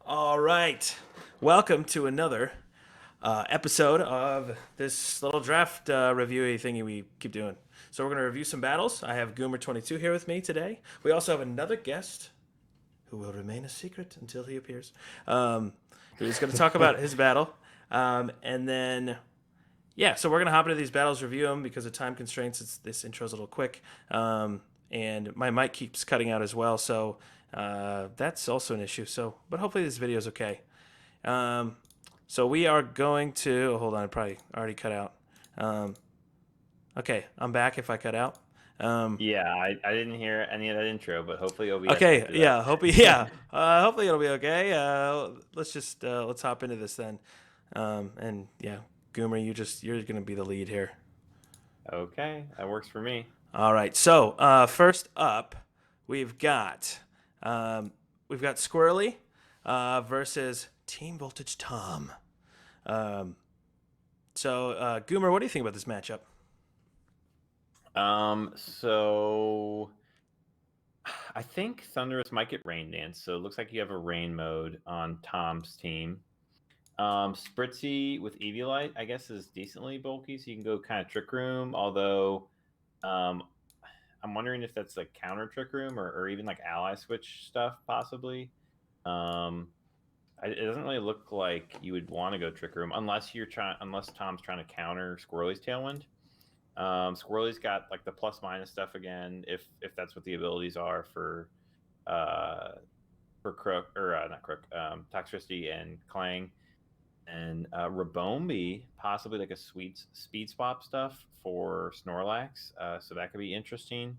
All right. Welcome to another episode of this little draft review thingy we keep doing. So we're going to review some battles. I have Goomer22 here with me today. We also have another guest who will remain a secret until he appears. Who's going to talk about his battle. And then, yeah, so we're going to hop into these battles, review them because of time constraints. This intro's a little quick. And my mic keeps cutting out as well. So that's also an issue. But hopefully this video is okay. Um, so we are going to hold on. I probably already cut out. Um, okay, I'm back. If I cut out. Yeah, I didn't hear any of that intro, but hopefully OBS Okay, picked it up. yeah. Hopefully it'll be okay. Let's hop into this then. And yeah, Goomer, you're gonna be the lead here. Okay, that works for me. All right. So first up, we've got we've got Squirly versus Team Voltage Tom. Um, Goomer, what do you think about this matchup? So I think Thunderous might get Rain Dance, so it looks like you have a rain mode on Tom's team. Spritzy with EgoNiko, I guess, is decently bulky, so you can go kind of Trick Room, although um, I'm wondering if that's like counter Trick Room or even like ally switch stuff, possibly. Um, it doesn't really look like you would want to go Trick Room unless Tom's trying to counter Squirrely's Tailwind. Squirrely's got like the plus minus stuff again, if that's what the abilities are uh Crook or not Crook, Toxtricity and Clang, and Rabombi possibly like a sweet speed swap stuff for Snorlax, so that could be interesting.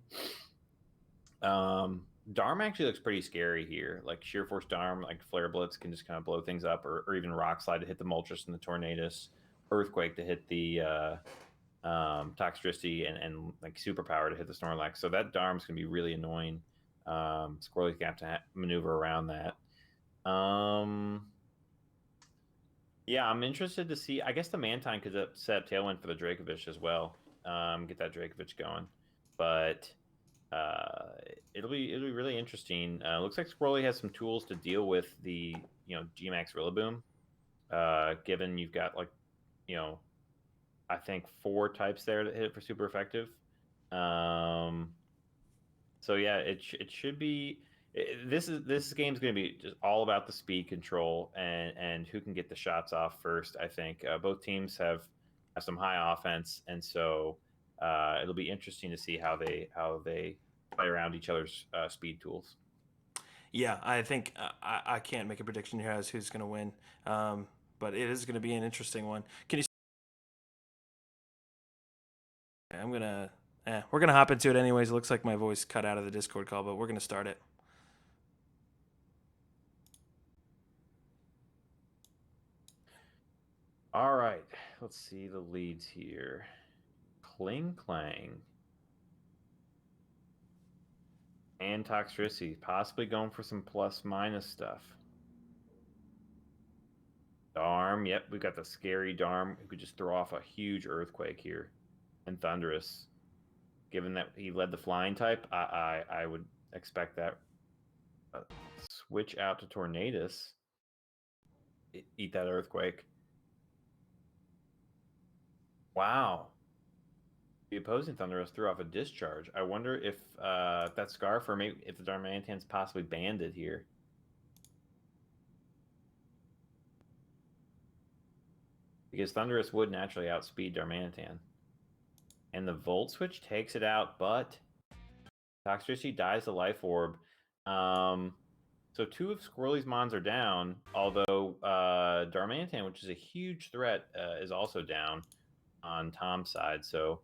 Darm actually looks pretty scary here. Like Sheer Force Darm, like Flare Blitz can just kind of blow things up, or even Rock Slide to hit the Moltres and the Tornadus, Earthquake to hit the Toxtricity, and like Superpower to hit the Snorlax. So that Darm's going to be really annoying. Squirrely's going to have to maneuver around that. Yeah, I'm interested to see. I guess the Mantine could set up Tailwind for the Dracovish as well. Get that Dracovish going. But uh, it'll be really interesting. Looks like Squirrely has some tools to deal with the Gmax Rillaboom. Given you've got like I think 4 types there that hit it for super effective. Um, so yeah, it should be. This game's going to be just all about the speed control and who can get the shots off first. I think both teams have some high offense, and so it'll be interesting to see how they play around each other's speed tools. Yeah, I think I can't make a prediction here as who's gonna win, but it is gonna be an interesting one. Can you? I'm gonna. We're gonna hop into it anyways. It looks like my voice cut out of the Discord call, but we're gonna start it. All right, let's see the leads here. Kling Clang and Toxtricity, possibly going for some plus minus stuff. Darm, yep, we've got the scary Darm who could just throw off a huge earthquake here. And Thunderous, given that he led the flying type, I would expect that. Switch out to Tornadus, eat that earthquake. Wow, the opposing Thunderous threw off a discharge. I wonder if that Scarf, or maybe if the Darmanitan's possibly banded here. Because Thunderous would naturally outspeed Darmanitan. And the Volt Switch takes it out, but Toxtricity dies the Life Orb. So 2 of Squirrely's Mons are down, although Darmanitan, which is a huge threat, is also down on Tom's side. So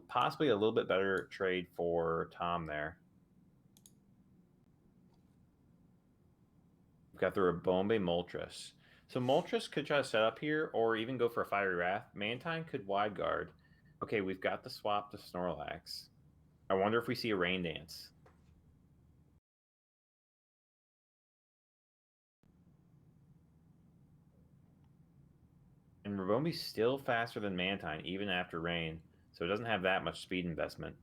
possibly a little bit better trade for Tom there. We've got the Rabombe Moltres. So Moltres could try to set up here, or even go for a Fiery Wrath. Mantine could Wide Guard. Okay, we've got the swap to Snorlax. I wonder if we see a Rain Dance. And Rabombe's still faster than Mantine, even after Rain, so it doesn't have that much speed investment.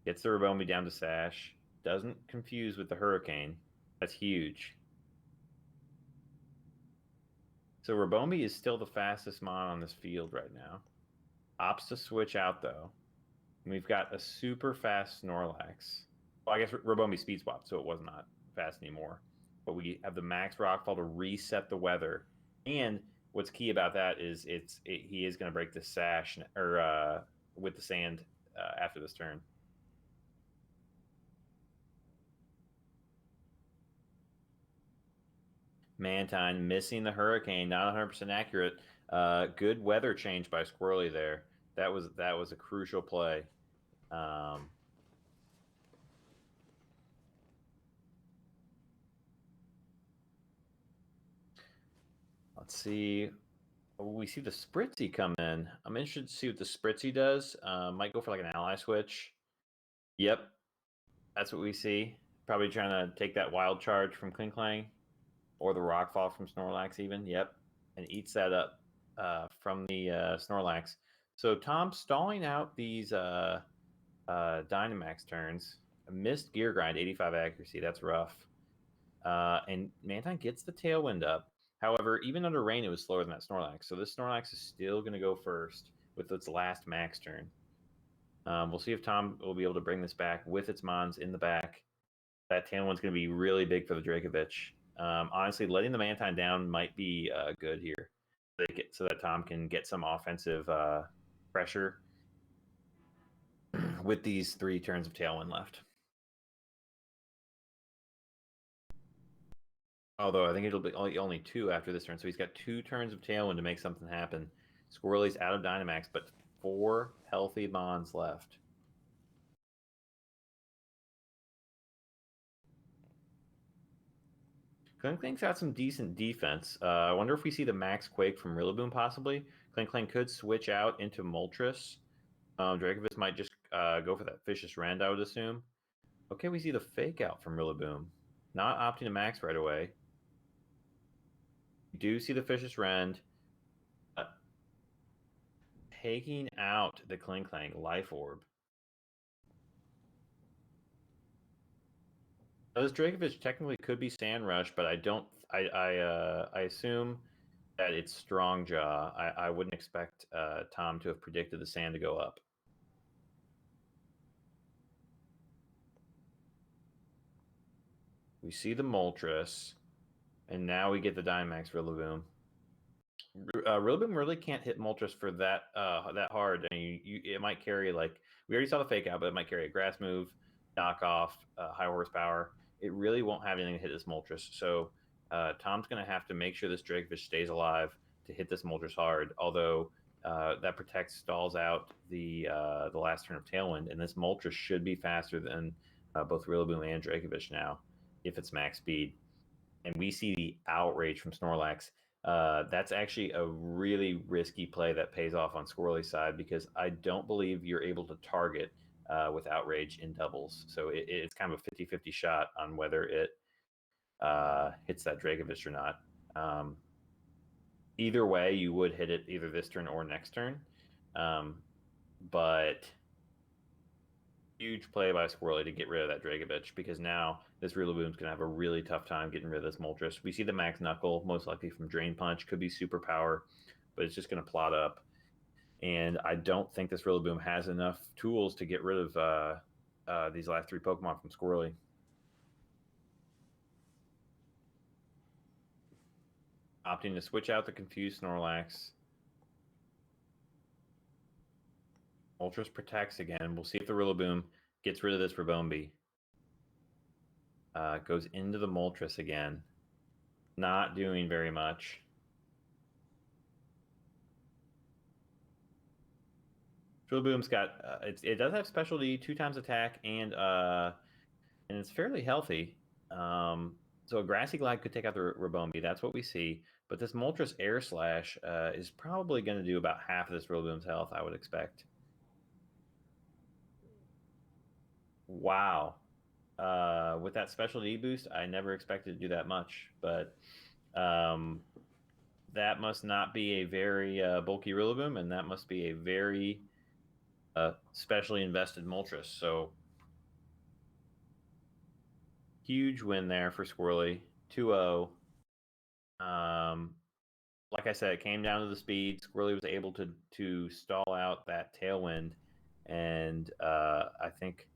Gets the Rabombe down to Sash. Doesn't confuse with the Hurricane. That's huge. So Rabombi is still the fastest mon on this field right now. Opts to switch out though. And we've got a super fast Snorlax. Well, I guess Rabombi speed swap, so it was not fast anymore. But we have the max Rockfall to reset the weather. And what's key about that is he is going to break the sash or with the sand after this turn. Mantine missing the Hurricane, not 100% accurate. Good weather change by Squirly there. That was a crucial play. Let's see. We see the Spritzy come in. I'm interested to see what the Spritzy does. Might go for like an ally switch. Yep, that's what we see. Probably trying to take that wild charge from Klinklang or the Rockfall from Snorlax even. Yep, and eats that up from the Snorlax. So Tom stalling out these Dynamax turns. Missed Gear Grind, 85 accuracy. That's rough. And Mantine gets the Tailwind up. However, even under rain, it was slower than that Snorlax. So this Snorlax is still going to go first with its last max turn. We'll see if Tom will be able to bring this back with its Mons in the back. That Tailwind's going to be really big for the Dragovich. Honestly, letting the Mantine down might be good here, so that Tom can get some offensive pressure with these 3 turns of Tailwind left. Although I think it'll be only 2 after this turn, so he's got 2 turns of Tailwind to make something happen. Squirly's out of Dynamax, but 4 healthy Mons left. Klinkklang's got some decent defense. I wonder if we see the Max Quake from Rillaboom possibly. Klinklang could switch out into Moltres. Dragovich might just go for that Vicious Rend, I would assume. Okay, we see the Fake Out from Rillaboom. Not opting to Max right away. We do see the Vicious Rend. Taking out the Klinklang Life Orb. Now, this Dragovich technically could be Sand Rush, but I don't. I assume that it's Strong Jaw. I wouldn't expect Tom to have predicted the sand to go up. We see the Moltres, and now we get the Dynamax Rillaboom. Rillaboom really can't hit Moltres for that hard. I mean, it might carry, like, we already saw the Fake Out, but it might carry a Grass Move, Knock Off, High Horsepower. It really won't have anything to hit this Moltres. So Tom's going to have to make sure this Drakefish stays alive to hit this Moltres hard. Although that protects, stalls out the last turn of Tailwind, and this Moltres should be faster than both Rillaboom and Dracovish now, if it's max speed. And we see the outrage from Snorlax. That's actually a really risky play that pays off on Squirly's side, because I don't believe you're able to target with outrage in doubles. So it's kind of a 50-50 shot on whether it hits that Dragovich or not. Either way, you would hit it either this turn or next turn. But huge play by Squirly to get rid of that Dragovich, because now this Rillaboom's going to have a really tough time getting rid of this Moltres. We see the Max Knuckle, most likely from Drain Punch, could be Superpower, but it's just going to plot up. And I don't think this Rillaboom has enough tools to get rid of these last 3 Pokemon from Squirly. Opting to switch out the confused Snorlax. Moltres protects again. We'll see if the Rillaboom gets rid of this Rabombi. Goes into the Moltres again. Not doing very much. Rillaboom's got it does have specialty, 2 times attack, and it's fairly healthy. So a Grassy Glide could take out the Rabombi. That's what we see. But this Moltres Air Slash is probably going to do about half of this Rillaboom's health, I would expect. Wow. With that specialty boost, I never expected to do that much. But that must not be a very bulky Rillaboom, and that must be a very specially invested Moltres. So huge win there for Squirly. 2-0. like I said, it came down to the speed. Squirly was able to stall out that tailwind, and I think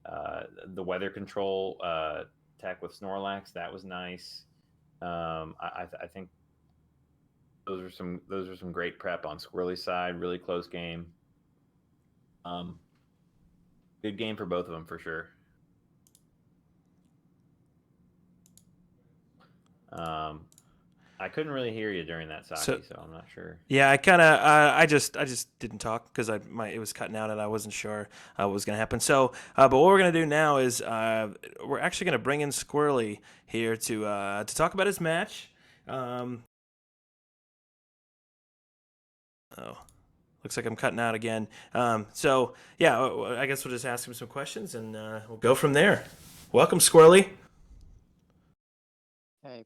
the weather control tech with Snorlax, that was nice. I think those are some great prep on Squirly's side. Really close game. Good game for both of them for sure. I couldn't really hear you during that, Saki, so I'm not sure. Yeah, I kind of, I just didn't talk because it was cutting out and I wasn't sure what was going to happen. So, but what we're going to do now is we're actually going to bring in Squirly here to talk about his match. Oh, looks like I'm cutting out again. So yeah, I guess we'll just ask him some questions and we'll go from there. Welcome, Squirly. Hey.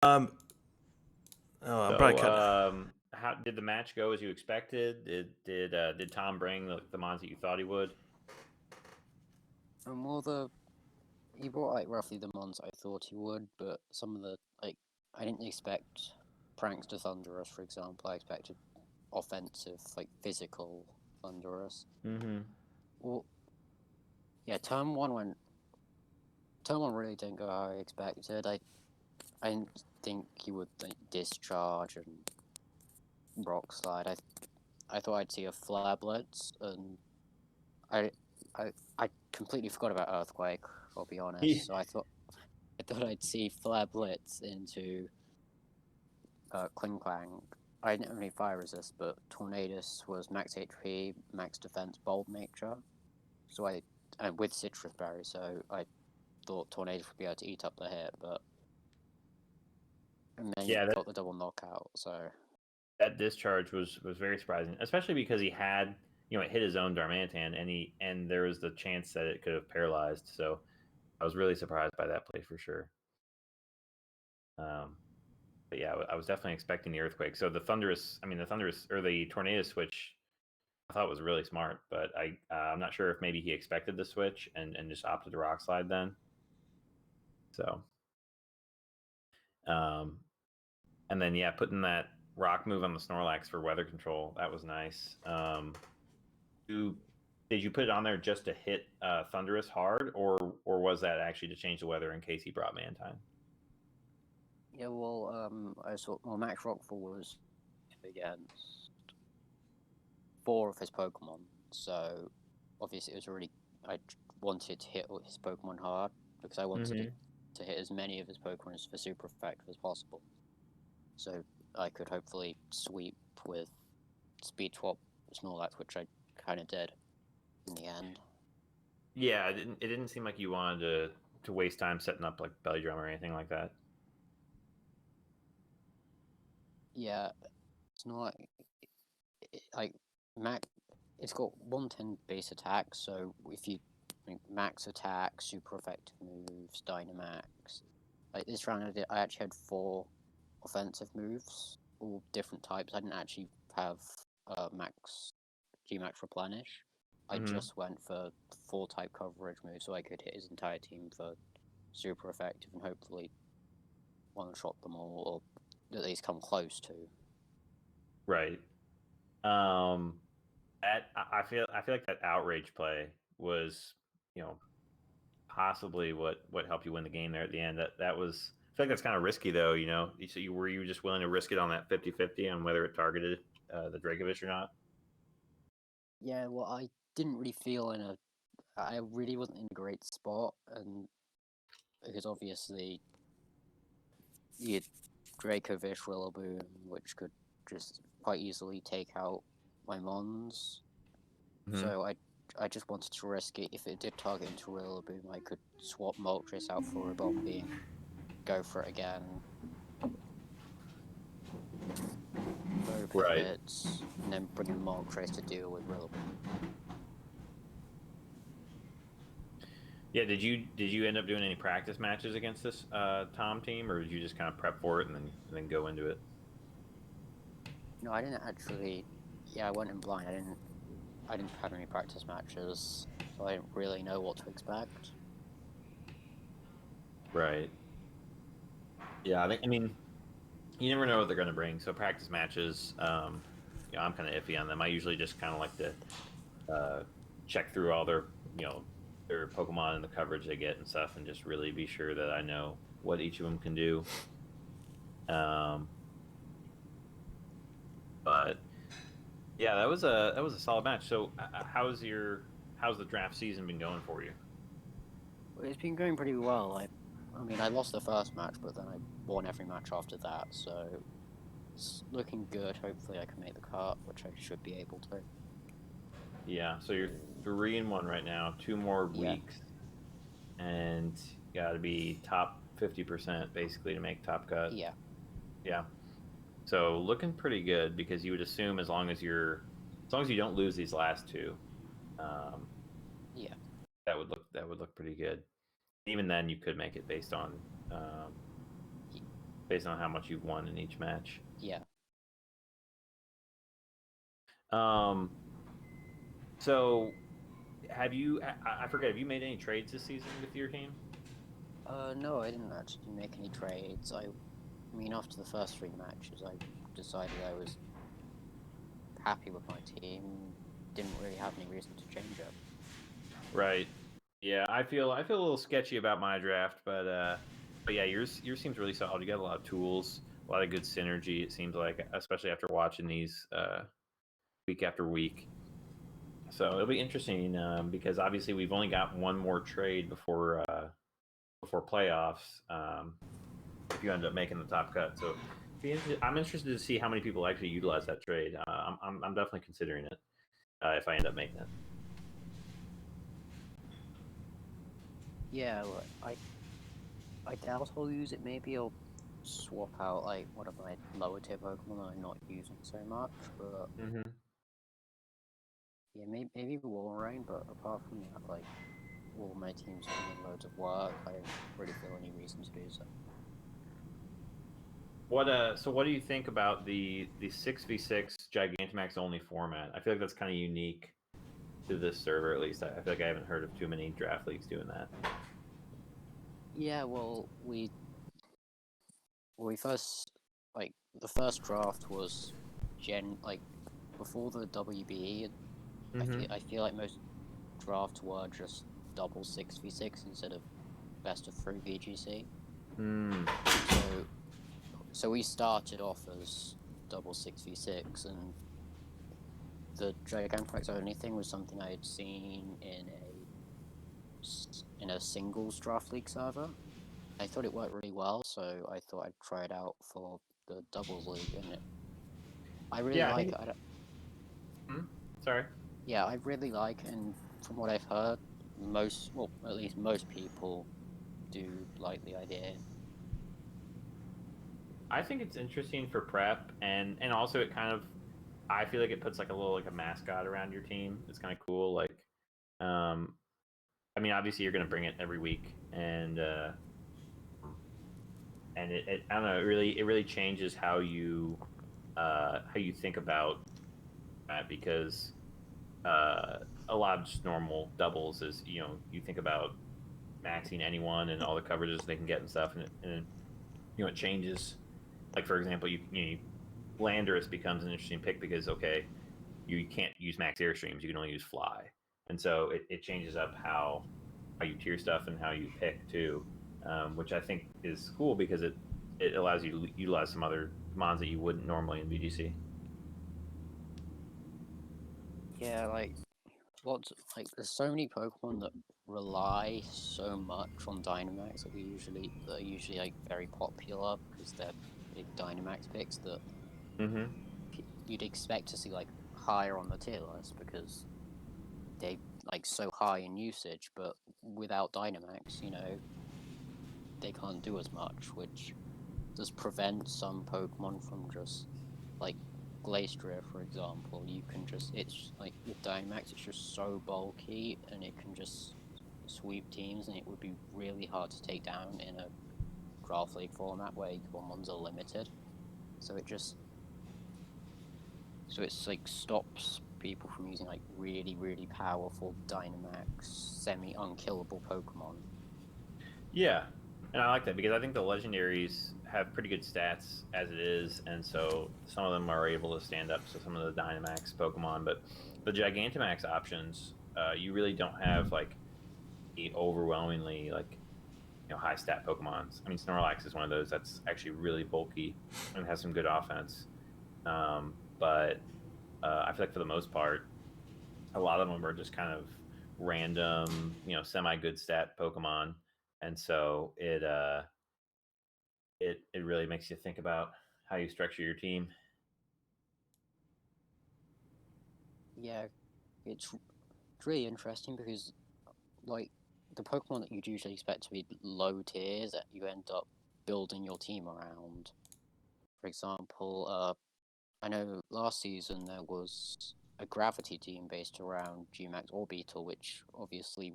I'm probably cutting. How did the match go as you expected? Did Tom bring the mons that you thought he would? He brought like roughly the mons I thought he would, but some of the I didn't expect pranks to Thunderous, for example. I expected offensive, physical Thunderous. Mm-hmm. Well, yeah, turn one really didn't go how I expected. I didn't think he would discharge and rock slide. I thought I'd see a flare blitz, and I completely forgot about Earthquake. I'll be honest. Yeah. So I thought I'd see flare blitz into Kling Klang. I didn't have any fire resist, but Tornadus was max HP, max defense, bold nature. So and with citrus berry, so I thought Tornadus would be able to eat up the hit, and then Yeah, got the double knockout. So that discharge was very surprising, especially because he had it hit his own Darmanitan, and there was the chance that it could have paralyzed. So I was really surprised by that play for sure. But yeah, I was definitely expecting the Earthquake. So the Thunderous or the Tornado switch, I thought was really smart. But I'm not sure if maybe he expected the switch and just opted to Rock Slide then. So, and then yeah, putting that Rock move on the Snorlax for weather control, that was nice. Did you put it on there just to hit Thunderous hard, or was that actually to change the weather in case he brought Mantine? yeah, I saw Max Rockfall was against 4 of his Pokemon, so obviously it was already. I wanted to hit his Pokemon hard because I wanted to hit as many of his Pokemon for super effective as possible, so I could hopefully sweep with Speed Swap Snorlax, which I kind of did in the end. Yeah, it didn't seem like you wanted to waste time setting up like Belly Drum or anything like that. Yeah, it's not Max. It's got 110 base attack, so if you max attack, super effective moves, Dynamax. This round, I actually had 4 offensive moves, all different types. I didn't actually have G-Max replenish. I just went for 4 type coverage moves so I could hit his entire team for super effective and hopefully one-shot them all, or at least come close to. Right. I feel like that outrage play was, possibly what helped you win the game there at the end. That was, I feel like that's kind of risky though. So were you just willing to risk it on that 50-50 on whether it targeted the Dracovish or not? Yeah, well, I didn't really feel I really wasn't in a great spot, and because obviously you had Dracovish Rillaboom, which could just quite easily take out my Mons. So I just wanted to risk it. If it did target into Rillaboom, I could swap Moltres out for a Bombi and go for it again. Throw pivots, and then bring in Moltres to deal with Rillaboom. Yeah, did you end up doing any practice matches against this Tom team, or did you just kind of prep for it and then go into it? No, I didn't actually. Yeah, I went in blind. I didn't have any practice matches, so I didn't really know what to expect. Right. Yeah, you never know what they're going to bring. So practice matches, I'm kind of iffy on them. I usually just kind of like to check through all their, their Pokemon and the coverage they get and stuff, and just really be sure that I know what each of them can do. But yeah, that was a solid match. So how's the draft season been going for you? Well, it's been going pretty well. I mean, I lost the first match, but then I won every match after that, so it's looking good. Hopefully, I can make the cut, which I should be able to. Yeah, so you're 3-1 right now. 2 more Yeah. weeks, and you got to be top 50% basically to make top cut. Yeah. Yeah. So looking pretty good, because you would assume as long as you don't lose these last two, Yeah. that would look pretty good. Even then, you could make it based on how much you've won in each match. Yeah. So have you? I forget. Have you made any trades this season with your team? No, I didn't actually make any trades. I mean, after the first 3 matches, I decided I was happy with my team. Didn't really have any reason to change it. Right. Yeah, I feel a little sketchy about my draft, but yeah, yours seems really solid. You got a lot of tools, a lot of good synergy. It seems like, especially after watching these week after week. So it'll be interesting, because obviously we've only got one more trade before playoffs. If you end up making the top cut, so I'm interested to see how many people actually utilize that trade. I'm definitely considering it if I end up making it. Yeah, well, I doubt I'll use it. Maybe I'll swap out like one of my lower tier Pokemon that I'm not using so much, but yeah, maybe Walrein, but apart from that, like, all my teams putting in loads of work, I don't really feel any reason to do so. So what do you think about the 6v6 Gigantamax only format? I feel like that's kind of unique to this server, at least. I feel like I haven't heard of too many draft leagues doing that. Yeah, well, we first, like, the first draft was before the WBE. I feel like most drafts were just double 6v6 instead of best of 3 VGC. So we started off as double 6v6, and the Gigantamax only thing was something I had seen in a singles draft league server. I thought it worked really well, so I thought I'd try it out for the doubles league, and I really like it. Sorry. Yeah, I really like it, and from what I've heard, at least most people do like the idea. I think it's interesting for prep, and also it kind of, I feel like it puts like a mascot around your team. It's kind of cool. Like, I mean, obviously you're gonna bring it every week, and it I don't know, it really changes how you think about that, because a lot of just normal doubles is, you think about maxing anyone and all the coverages they can get and stuff, and it changes. Like, for example, Landorus becomes an interesting pick because, okay, you can't use max airstreams, you can only use fly, and so it changes up how you tier stuff and how you pick too, which I think is cool, because it allows you to utilize some other mons that you wouldn't normally in VGC. Yeah, there's so many Pokemon that rely so much on Dynamax that are usually like very popular because they're big Dynamax picks that you'd expect to see like higher on the tier list because they like so high in usage, but without Dynamax, they can't do as much, which does prevent some Pokemon from just like Glacier, for example. It's like with Dynamax, it's just so bulky and it can just sweep teams, and it would be really hard to take down in a draft league format where Pokemons are limited. So it's like stops people from using like really, really powerful Dynamax, semi-unkillable Pokemon. Yeah, And I like that because I think the legendaries have pretty good stats as it is, and so some of them are able to stand up to some of the Dynamax Pokemon. But the Gigantamax options, you really don't have like the overwhelmingly like high stat Pokemons. I mean, Snorlax is one of those that's actually really bulky and has some good offense. But I feel like for the most part, a lot of them are just kind of random, semi good stat Pokemon, and so it really makes you think about how you structure your team. Yeah, it's really interesting because, like, the Pokemon that you'd usually expect to be low tiers that you end up building your team around. For example, I know last season there was a Gravity team based around Gmax Orbeetle, which obviously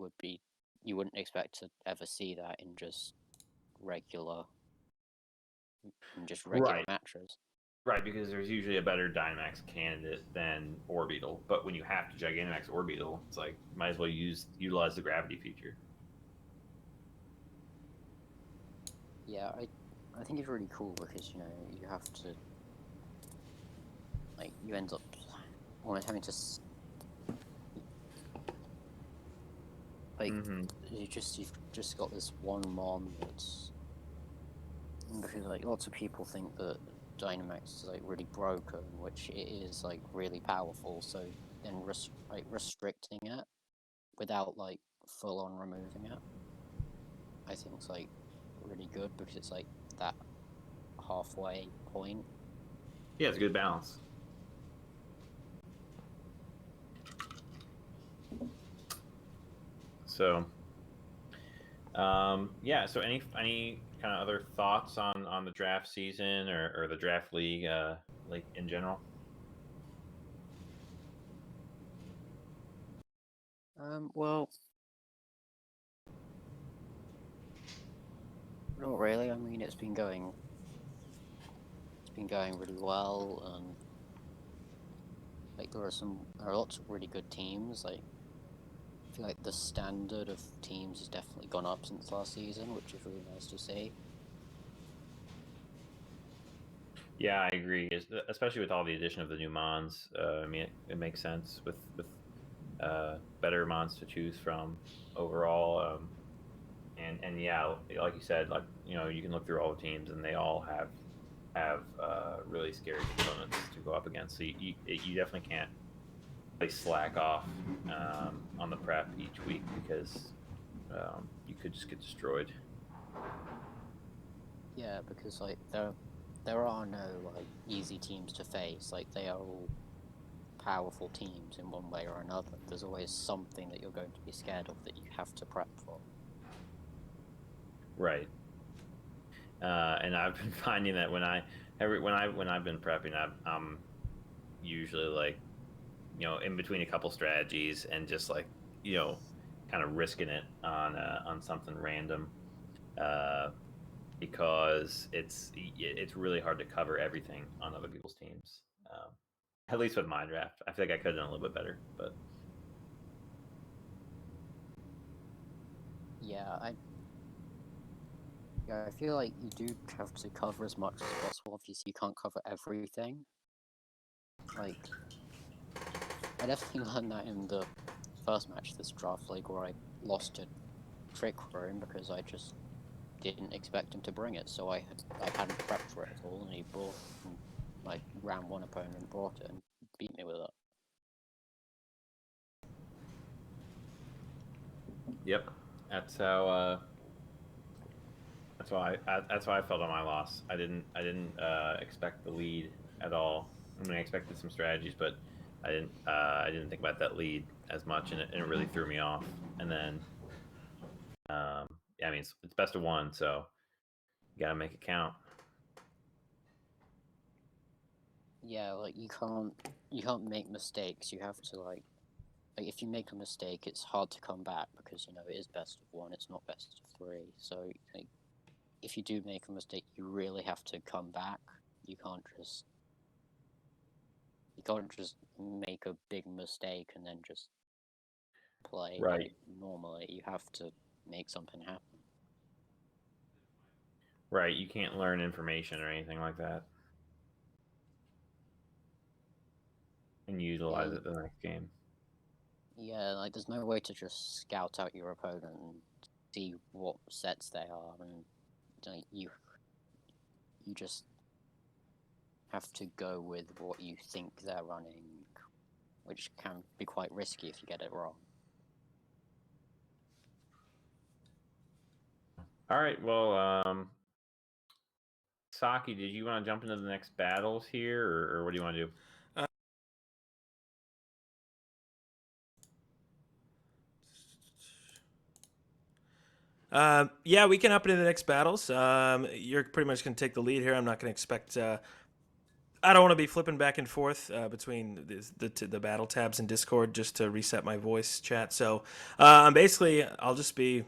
you wouldn't expect to ever see that in just regular Right. matches. Right, because there's usually a better Dynamax candidate than Orbeetle. But when you have to Gigantamax Orbeetle, it's like might as well utilize the gravity feature. Yeah, I think it's really cool because you have to, like, you end up almost having to like you've just got this one mon that's, because like lots of people think that Dynamax is like really broken, which it is like really powerful. So then restricting it without like full on removing it, I think it's like really good because it's like that halfway point. Yeah, it's a good balance. So, yeah. So, any kind of other thoughts on the draft season or the draft league, like in general? Well, not really. I mean, it's been going really well, and like there are lots of really good teams. Like, I feel like the standard of teams has definitely gone up since last season, which is really nice to see. Yeah, I agree. Especially with all the addition of the new mons. I mean, it makes sense with better mons to choose from overall. And yeah, like you said, like you can look through all the teams and they all have really scary components to go up against. So you definitely can't slack off on the prep each week because you could just get destroyed. Yeah, because like there are no like easy teams to face. Like they are all powerful teams in one way or another. There's always something that you're going to be scared of that you have to prep for. Right. And I've been finding that when I've been prepping, I'm usually like in between a couple strategies and just like kind of risking it on something random, because it's really hard to cover everything on other people's teams. At least with my draft, I feel like I could have done a little bit better, but Yeah, I feel like you do have to cover as much as possible. Obviously, you can't cover everything. Like, I definitely learned that in the first match of this draft league where I lost to Trick Room because I just didn't expect him to bring it, so I hadn't prepped for it at all, and he brought, my round one opponent brought it and beat me with it. yep, that's how. That's why I felt on my loss. I didn't expect the lead at all. I mean, I expected some strategies, but I didn't think about that lead as much, and it really threw me off. And then, yeah, I mean, it's best of one, so you gotta make it count. Yeah, like you can't make mistakes. You have to like if you make a mistake, it's hard to come back because it is best of one. It's not best of three. So like, if you do make a mistake, you really have to come back. You can't just make a big mistake and then just play Right. like normally. You have to make something happen. Right, you can't learn information or anything like that. And utilize it the next game. Yeah, like there's no way to just scout out your opponent and see what sets they are, and you just have to go with what you think they're running, which can be quite risky if you get it wrong. All right, well, Saki, did you want to jump into the next battles here, or what do you want to do? Yeah, we can hop into the next battles. You're pretty much going to take the lead here. I'm not going to expect. I don't want to be flipping back and forth between the battle tabs in Discord just to reset my voice chat. So basically, I'll just be,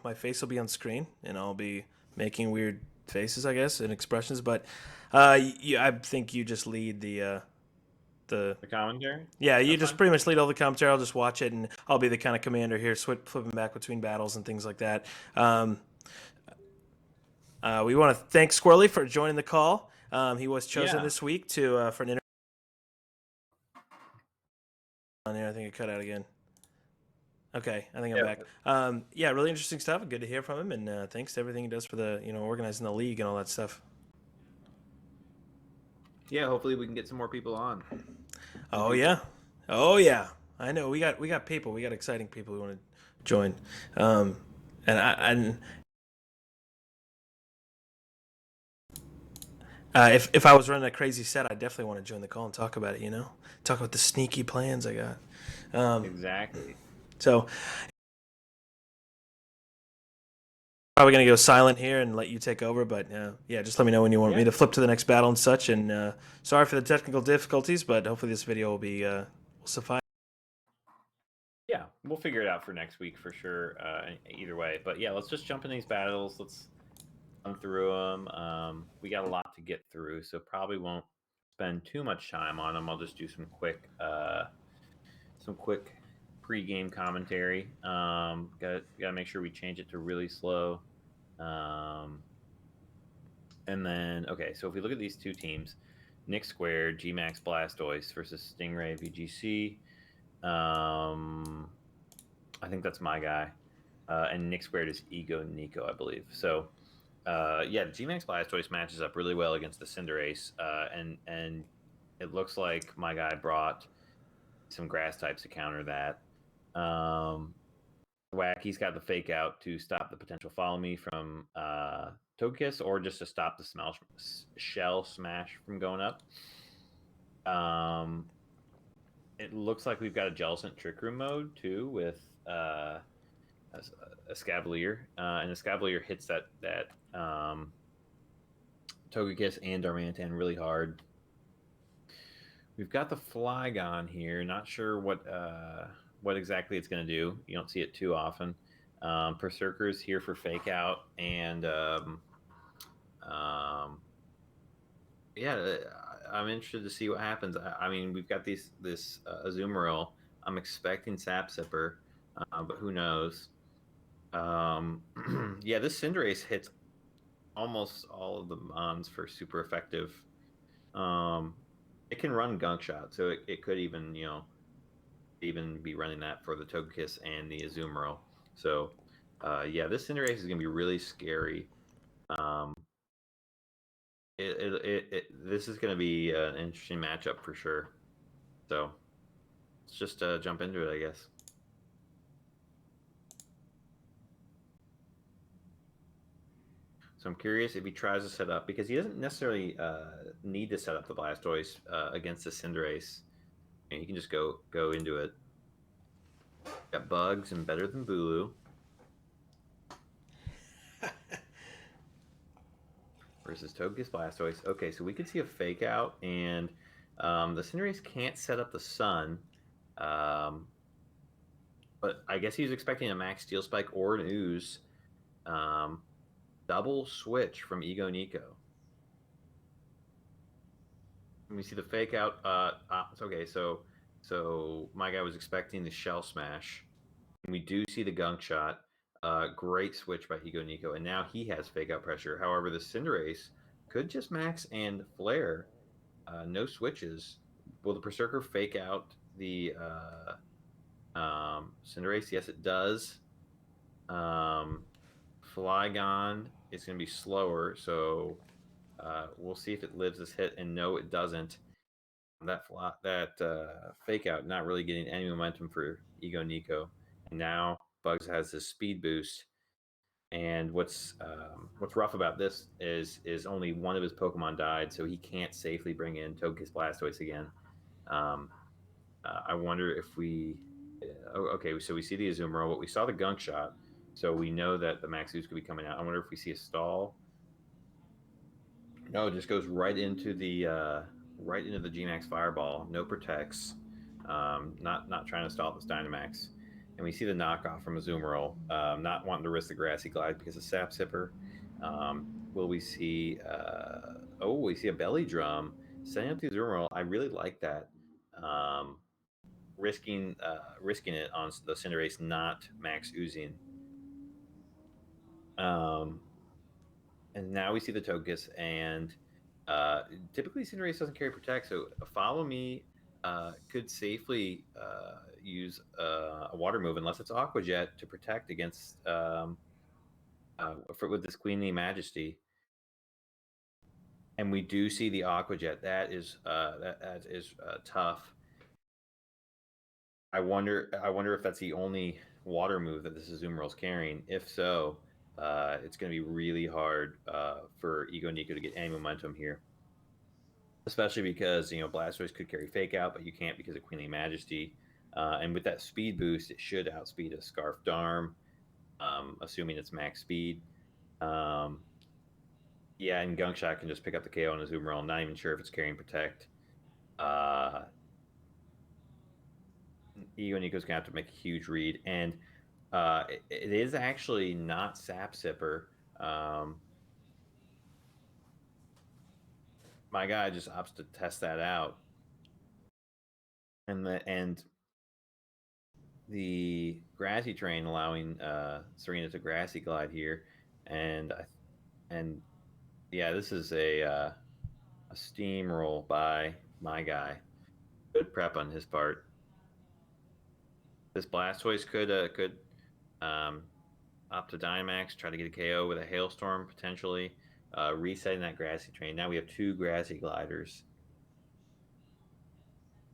my face will be on screen and I'll be making weird faces, I guess, and expressions. But I think you just lead the commentary. Yeah, you That's just fine. pretty much lead all the commentary. I'll just watch it, and I'll be the kind of commander here, flipping back between battles and things like that. We want to thank Squirly for joining the call. He was chosen this week to for an interview. On here, I think it cut out again. Okay, I think I'm back. Yeah, really interesting stuff. Good to hear from him, and thanks to everything he does for the organizing the league and all that stuff. Yeah, hopefully we can get some more people on. Oh yeah, oh yeah. I know we got people. We got exciting people who want to join. If I was running a crazy set, I definitely want to join the call and talk about it. Talk about the sneaky plans I got. Exactly. So probably gonna go silent here and let you take over. But yeah, just let me know when you want me to flip to the next battle and such. And sorry for the technical difficulties, but hopefully this video will be will suffice. Yeah, we'll figure it out for next week for sure. Either way, but yeah, let's just jump in these battles. Let's run through them. We got a lot to get through, so probably won't spend too much time on them. I'll just do some quick pre-game commentary. Got to make sure we change it to really slow. And then so if we look at these two teams, Nick Squared, Gmax Blastoise versus Stingray VGC. I think that's my guy. And Nick Squared is EgoNiko, I believe. So yeah, Gmax Blastoise matches up really well against the Cinderace, and it looks like my guy brought some grass types to counter that. Wacky's got the fake out to stop the potential follow me from Togekiss, or just to stop the shell smash from going up. It looks like we've got a Jellicent Trick Room mode too with a Scavalier, and the Scavalier hits that Togekiss and Darmanitan really hard. We've got the Flygon here. Not sure what exactly it's going to do. You don't see it too often. Berserker's here for fake out, and yeah, I'm interested to see what happens. I mean, we've got this Azumarill. I'm expecting Sapsipper, but who knows? Yeah, this Cinderace hits almost all of the mons for super effective. It can run Gunk Shot, so it could even be running that for the Togekiss and the Azumarill. So yeah, this Cinderace is going to be really scary. This is going to be an interesting matchup for sure. So let's just jump into it, I guess. So I'm curious if he tries to set up, because he doesn't necessarily need to set up the Blastoise against the Cinderace. And he can just go into it. Got Bugs and Better Than Bulu. Versus Togekiss Blastoise. Okay, so we could see a fake out, and the Cinderace can't set up the Sun. But I guess he's expecting a Max Steel Spike or an Ooze. Double switch from EgoNiko. Let me see the fake out. It's okay. So my guy was expecting the Shell Smash. And we do see the Gunk Shot. Great switch by EgoNiko, and now he has fake out pressure. However, the Cinderace could just max and flare. No switches. Will the Berserker fake out the Cinderace? Yes, it does. Flygon is going to be slower, so we'll see if it lives this hit. And no, it doesn't. That fake out not really getting any momentum for EgoNiko. And now Bugs has this speed boost. And what's rough about this is only one of his Pokemon died, so he can't safely bring in Togekiss Blastoise again. I wonder if we. Okay, so we see the Azumarill, but we saw the Gunk Shot, so we know that the Maxus could be coming out. I wonder if we see a stall. No, it just goes right into the Gmax Fireball. No protects. Not trying to stall this Dynamax. And we see the knockoff from Azumarill, not wanting to risk the Grassy Glide because of Sap Sipper. Will we see? We see a Belly Drum setting up the Azumarill. I really like that. Risking it on the Cinderace, not max oozing. And now we see the Togekiss, and typically Cinderace doesn't carry Protect, so a Follow Me could safely use a Water move unless it's Aqua Jet to protect against with this Queenly Majesty. And we do see the Aqua Jet. That is tough. I wonder if that's the only water move that this Azumarill's carrying. If so, it's going to be really hard for EgoNiko to get any momentum here. Especially because, Blastoise could carry Fake Out, but you can't because of Queenly Majesty. And with that speed boost, it should outspeed a Scarf Darm, assuming it's max speed. Yeah, and Gunk Shot can just pick up the KO on Azumarill. I'm not even sure if it's carrying Protect. EgoNiko's gonna have to make a huge read, and it is actually not Sap Sipper. My guy just opts to test that out, and the Grassy Train allowing Serena to Grassy Glide here, and yeah, this is a steamroll by my guy. Good prep on his part. This Blastoise could opt to Dynamax, try to get a KO with a Hailstorm potentially, resetting that Grassy Train. Now we have two Grassy Gliders.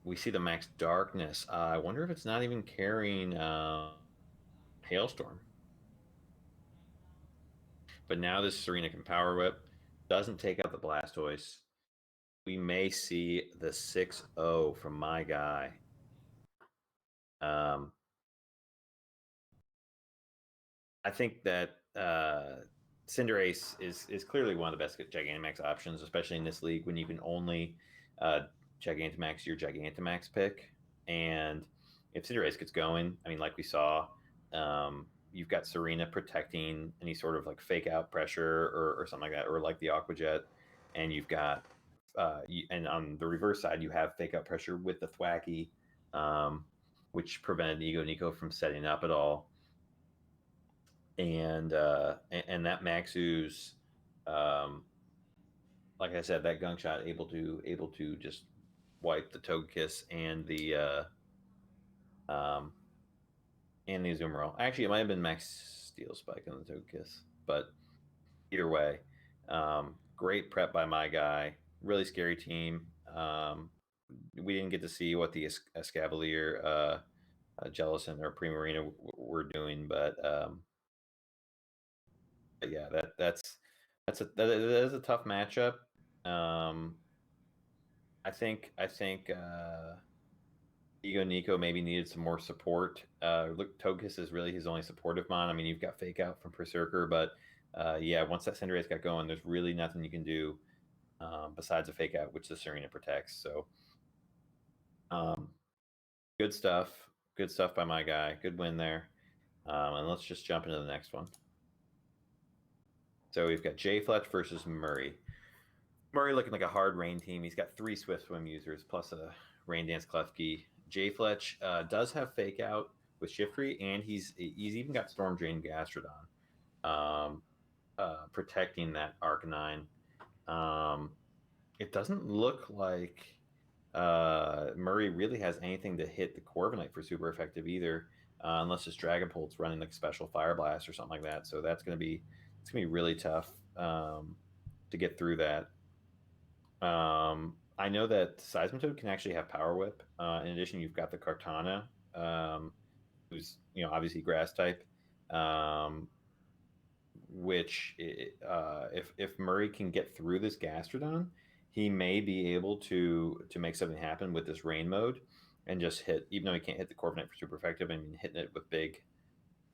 We see the Max Darkness. I wonder if it's not even carrying Hailstorm. But now this Serena can Power Whip. Doesn't take out the Blastoise. We may see the 6-0 from my guy. I think that Cinderace is clearly one of the best Gigantamax options, especially in this league when you can only Gigantamax your Gigantamax pick. And if Cinderace gets going, I mean, like we saw, you've got Serena protecting any sort of like fake out pressure or something like that, or like the Aqua Jet, and you've got and on the reverse side you have fake out pressure with the Thwacky, which prevented EgoNiko from setting up at all. And that Max Ooze, like I said, that Gunk Shot able to just wipe the Togekiss and the Azumarill. Actually, it might have been Max Steel Spike on the Togekiss, but either way, great prep by my guy. Really scary team. We didn't get to see what the Escavalier, Jellicent, or Primarina were doing, but yeah, that is a tough matchup. I think EgoNiko maybe needed some more support. Look, Togekiss is really his only supportive mon. I mean, you've got Fake Out from Berserker, but yeah, once that Cinderace got going, there's really nothing you can do besides a Fake Out, which the Serena protects. So, good stuff. Good stuff by my guy. Good win there. And let's just jump into the next one. So we've got JFletch versus Murray. Murray looking like a hard rain team. He's got 3 Swift Swim users plus a Rain Dance Klefki. JFletch does have Fake Out with Shiftry, and he's even got Storm Drain Gastrodon protecting that Arcanine. It doesn't look like Murray really has anything to hit the Corviknight for super effective either, unless his Dragapult's running like special Fire Blast or something like that. So it's gonna be really tough to get through that. I know that Seismitoad can actually have Power Whip. In addition, you've got the Kartana, who's obviously Grass type. Which if Murray can get through this Gastrodon, he may be able to make something happen with this rain mode and just hit, even though he can't hit the Corviknight for super effective. I mean, hitting it with big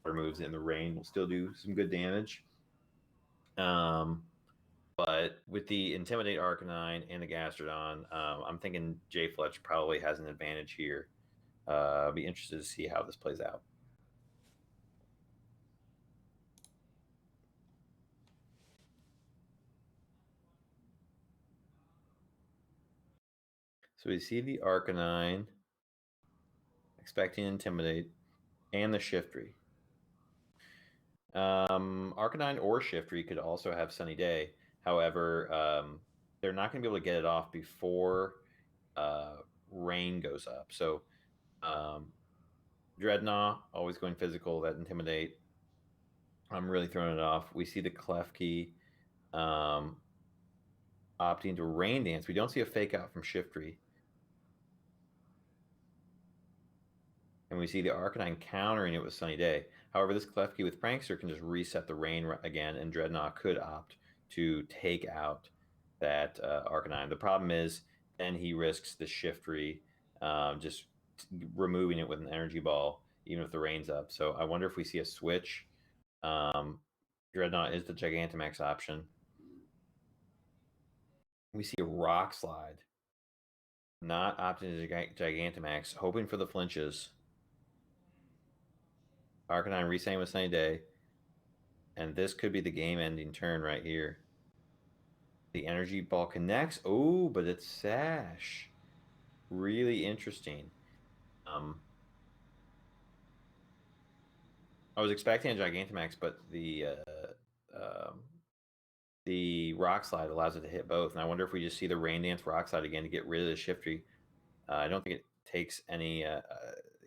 water moves in the rain will still do some good damage. But with the Intimidate Arcanine and the Gastrodon, I'm thinking JFletch probably has an advantage here. I'll be interested to see how this plays out. So we see the Arcanine, expecting Intimidate, and the Shiftry. Arcanine or Shiftry could also have Sunny Day. However, they're not going to be able to get it off before rain goes up. So Dreadnought, always going physical, that Intimidate. I'm really throwing it off. We see the Klefki opting to Rain Dance. We don't see a fake out from Shiftry. And we see the Arcanine countering it with Sunny Day. However, this Klefki with Prankster can just reset the rain again, and Dreadnought could opt to take out that Arcanine. The problem is then he risks the Shiftry just removing it with an Energy Ball, even if the rain's up. So I wonder if we see a switch. Dreadnought is the Gigantamax option. We see a Rock Slide. Not opting to Gigantamax, hoping for the flinches. Arcanine resetting with Sunny Day. And this could be the game-ending turn right here. The Energy Ball connects. Oh, but it's Sash. Really interesting. I was expecting a Gigantamax, but the Rock Slide allows it to hit both. And I wonder if we just see the Rain Dance Rock Slide again to get rid of the Shiftry. I don't think it takes any...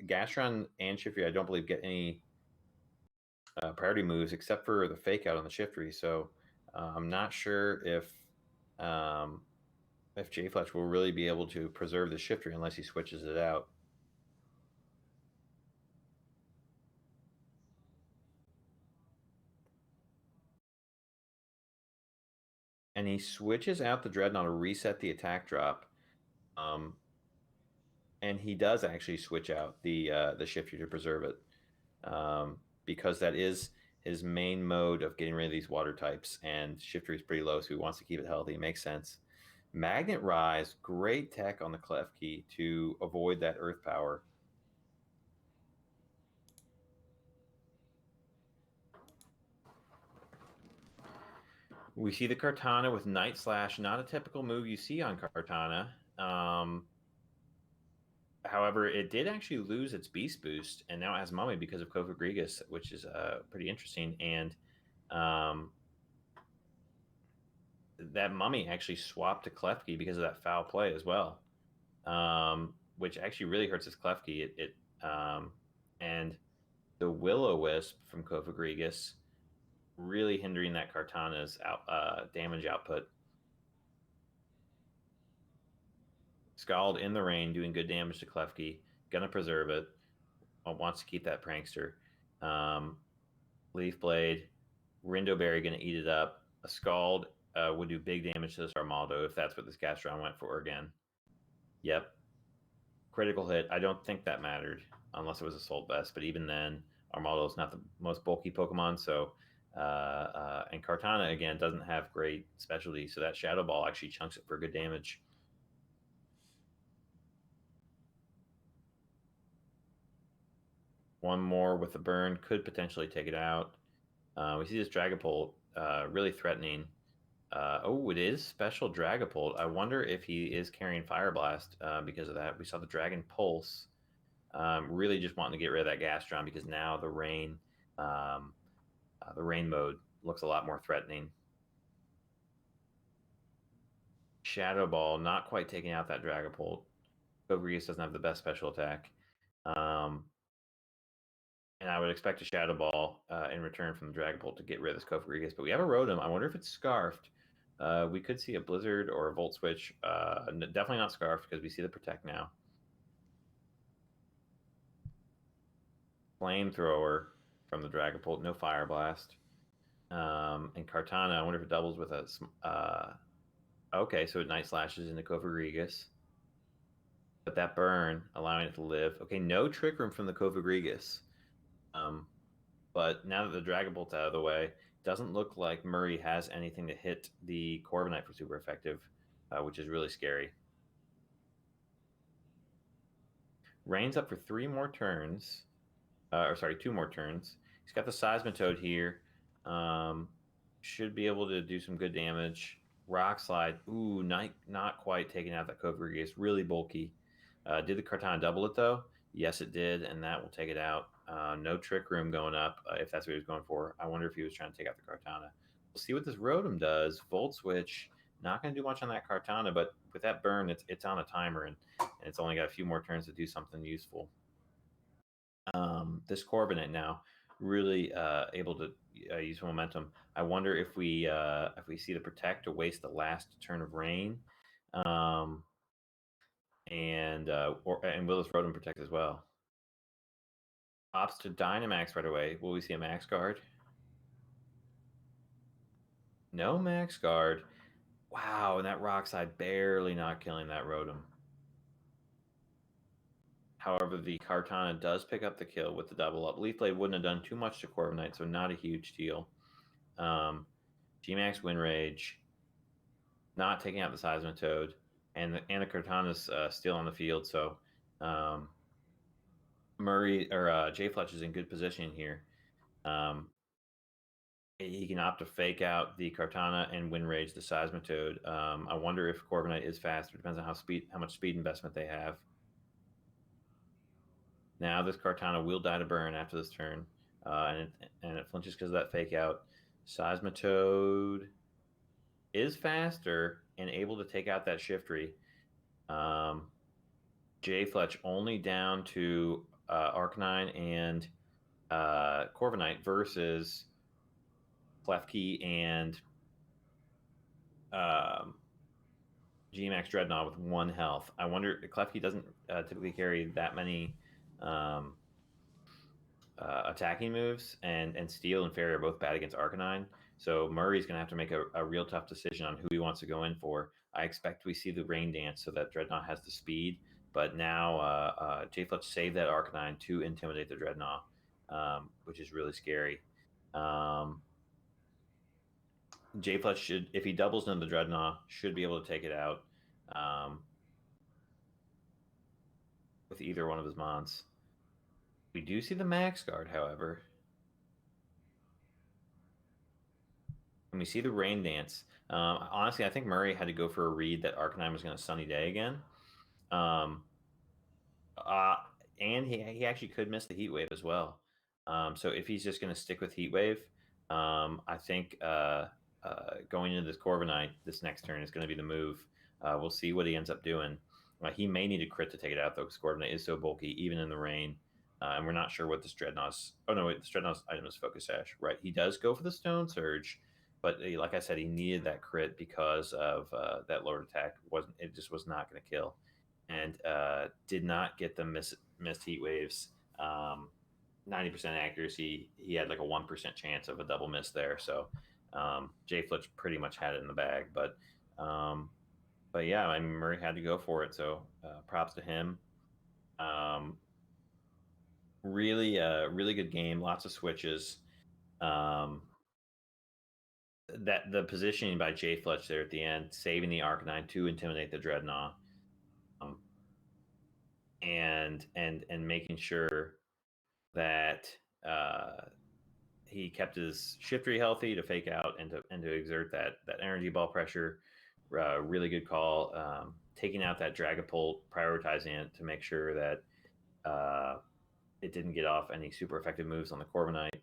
Gastron and Shiftry, I don't believe, get any priority moves except for the fake out on the Shiftry. So I'm not sure if JFletch will really be able to preserve the Shiftry unless he switches it out. And he switches out the Dreadnought to reset the attack drop. And he does actually switch out the Shiftry to preserve it. Because that is his main mode of getting rid of these water types, and Shiftry is pretty low, so he wants to keep it healthy. It makes sense. Magnet Rise, great tech on the Klefki to avoid that Earth Power. We see the Kartana with Night Slash, not a typical move you see on Kartana. However, it did actually lose its Beast Boost, and now it has Mummy because of Cofagrigus, which is pretty interesting. And that Mummy actually swapped to Klefki because of that foul play as well, which actually really hurts his Klefki. And the Will-O-Wisp from Cofagrigus really hindering that Kartana's damage output. Scald in the rain, doing good damage to Klefki. Gonna preserve it. Wants to keep that Prankster. Leaf Blade, Rindo Berry gonna eat it up. A Scald would do big damage to this Armaldo if that's what this Gastron went for again. Yep. Critical hit. I don't think that mattered unless it was Assault Vest, but even then, Armaldo is not the most bulky Pokemon, so and Kartana again doesn't have great specialty, so that Shadow Ball actually chunks it for good damage. One more with the burn could potentially take it out. We see this Dragapult really threatening. Oh, it is special Dragapult. I wonder if he is carrying Fire Blast because of that. We saw the Dragon Pulse. Really just wanting to get rid of that Gastron because now the rain mode looks a lot more threatening. Shadow Ball, not quite taking out that Dragapult. Cofagrigus doesn't have the best special attack. And I would expect a Shadow Ball in return from the Dragapult to get rid of this Cofagrigus. But we have a Rotom. I wonder if it's Scarfed. We could see a Blizzard or a Volt Switch. Definitely not Scarfed because we see the Protect now. Flamethrower from the Dragapult. No Fire Blast. And Kartana, I wonder if it doubles with a... okay, so it Night Slashes into Cofagrigus. But that burn, allowing it to live. Okay, no Trick Room from the Cofagrigus. But now that the Dragapult's out of the way, doesn't look like Murray has anything to hit the Corviknight for super effective, which is really scary. Rain's up for 3 more turns. Or sorry, 2 more turns. He's got the Seismitoad here. Should be able to do some good damage. Rock Slide. Ooh, not quite taking out that Cofagrigus. Really bulky. Did the Kartana double it, though? Yes, it did, and that will take it out. No Trick Room going up, if that's what he was going for. I wonder if he was trying to take out the Kartana. We'll see what this Rotom does. Volt Switch, not going to do much on that Kartana, but with that burn, it's on a timer, and it's only got a few more turns to do something useful. This Corviknight now really able to use momentum. I wonder if we see the Protect to waste the last turn of Rain, and will this Rotom Protect as well? Opts to Dynamax right away. Will we see a Max Guard? No Max Guard. Wow, and that Rock Slide barely not killing that Rotom. However, the Kartana does pick up the kill with the double up. Leaf Blade wouldn't have done too much to Corviknight, so not a huge deal. G-Max Wind Rage, not taking out the Seismitoad, and the Kartana's still on the field, so Murray or JFletch is in good position here. He can opt to fake out the Kartana and Wind Rage the Seismitoad. I wonder if Corviknight is fast. It depends on how much speed investment they have. Now this Kartana will die to burn after this turn, and it flinches because of that fake out. Seismitoad is faster and able to take out that Shiftry. JFletch only down to Arcanine and Corviknight versus Klefki and G-Max Dreadnought with 1 health. I wonder, Klefki doesn't typically carry that many attacking moves, and Steel and Fairy are both bad against Arcanine. So Murray's going to have to make a real tough decision on who he wants to go in for. I expect we see the Rain Dance so that Dreadnought has the speed, but now JFletch saved that Arcanine to intimidate the Dreadnought, which is really scary. JFletch should, if he doubles into the Dreadnought, should be able to take it out with either one of his mons. We do see the Max Guard, however. And we see the Rain Dance. Honestly, I think Murray had to go for a read that Arcanine was going to Sunny Day again. And he actually could miss the Heat Wave as well. So if he's just going to stick with Heat Wave, I think going into this Corviknight this next turn is going to be the move. We'll see what he ends up doing. He may need a crit to take it out, though, because Corviknight is so bulky, even in the rain. And we're not sure what this Dreadnought's... Oh, no, wait, this Dreadnought's item is Focus Sash. Right, he does go for the Stone Surge, but like I said, he needed that crit because of that lowered attack. It just was not going to kill. And did not get the missed Heat Waves. 90% accuracy. He had like a 1% chance of a double miss there. So JFletch pretty much had it in the bag. But yeah, I mean, Murray had to go for it. So props to him. Really good game. Lots of switches. That the positioning by JFletch there at the end, saving the Arcanine to intimidate the Dreadnought, and making sure that he kept his Shiftry healthy to fake out and to exert that energy ball pressure. Really good call. Taking out that Dragapult, prioritizing it to make sure that it didn't get off any super effective moves on the Corviknight.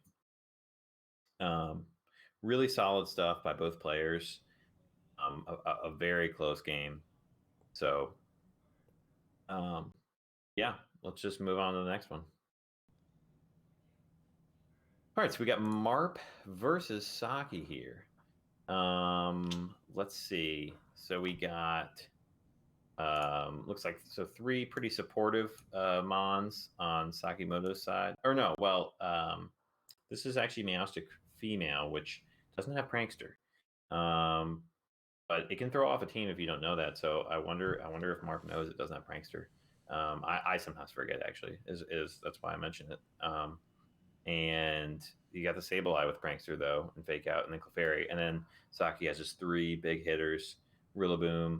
Really solid stuff by both players. A very close game. So, yeah, let's just move on to the next one. All right, so we got Marp versus Saki here. Let's see. So we got looks like three pretty supportive Mons on Sakimoto's side. Or no, well, this is actually Meowstic female, which doesn't have Prankster. But it can throw off a team if you don't know that. So I wonder if Mark knows it doesn't have Prankster. I sometimes forget actually. Is that's why I mentioned it. And you got the Sableye with Prankster though, and Fake Out, and then Clefairy, and then Saki has just three big hitters: Rillaboom,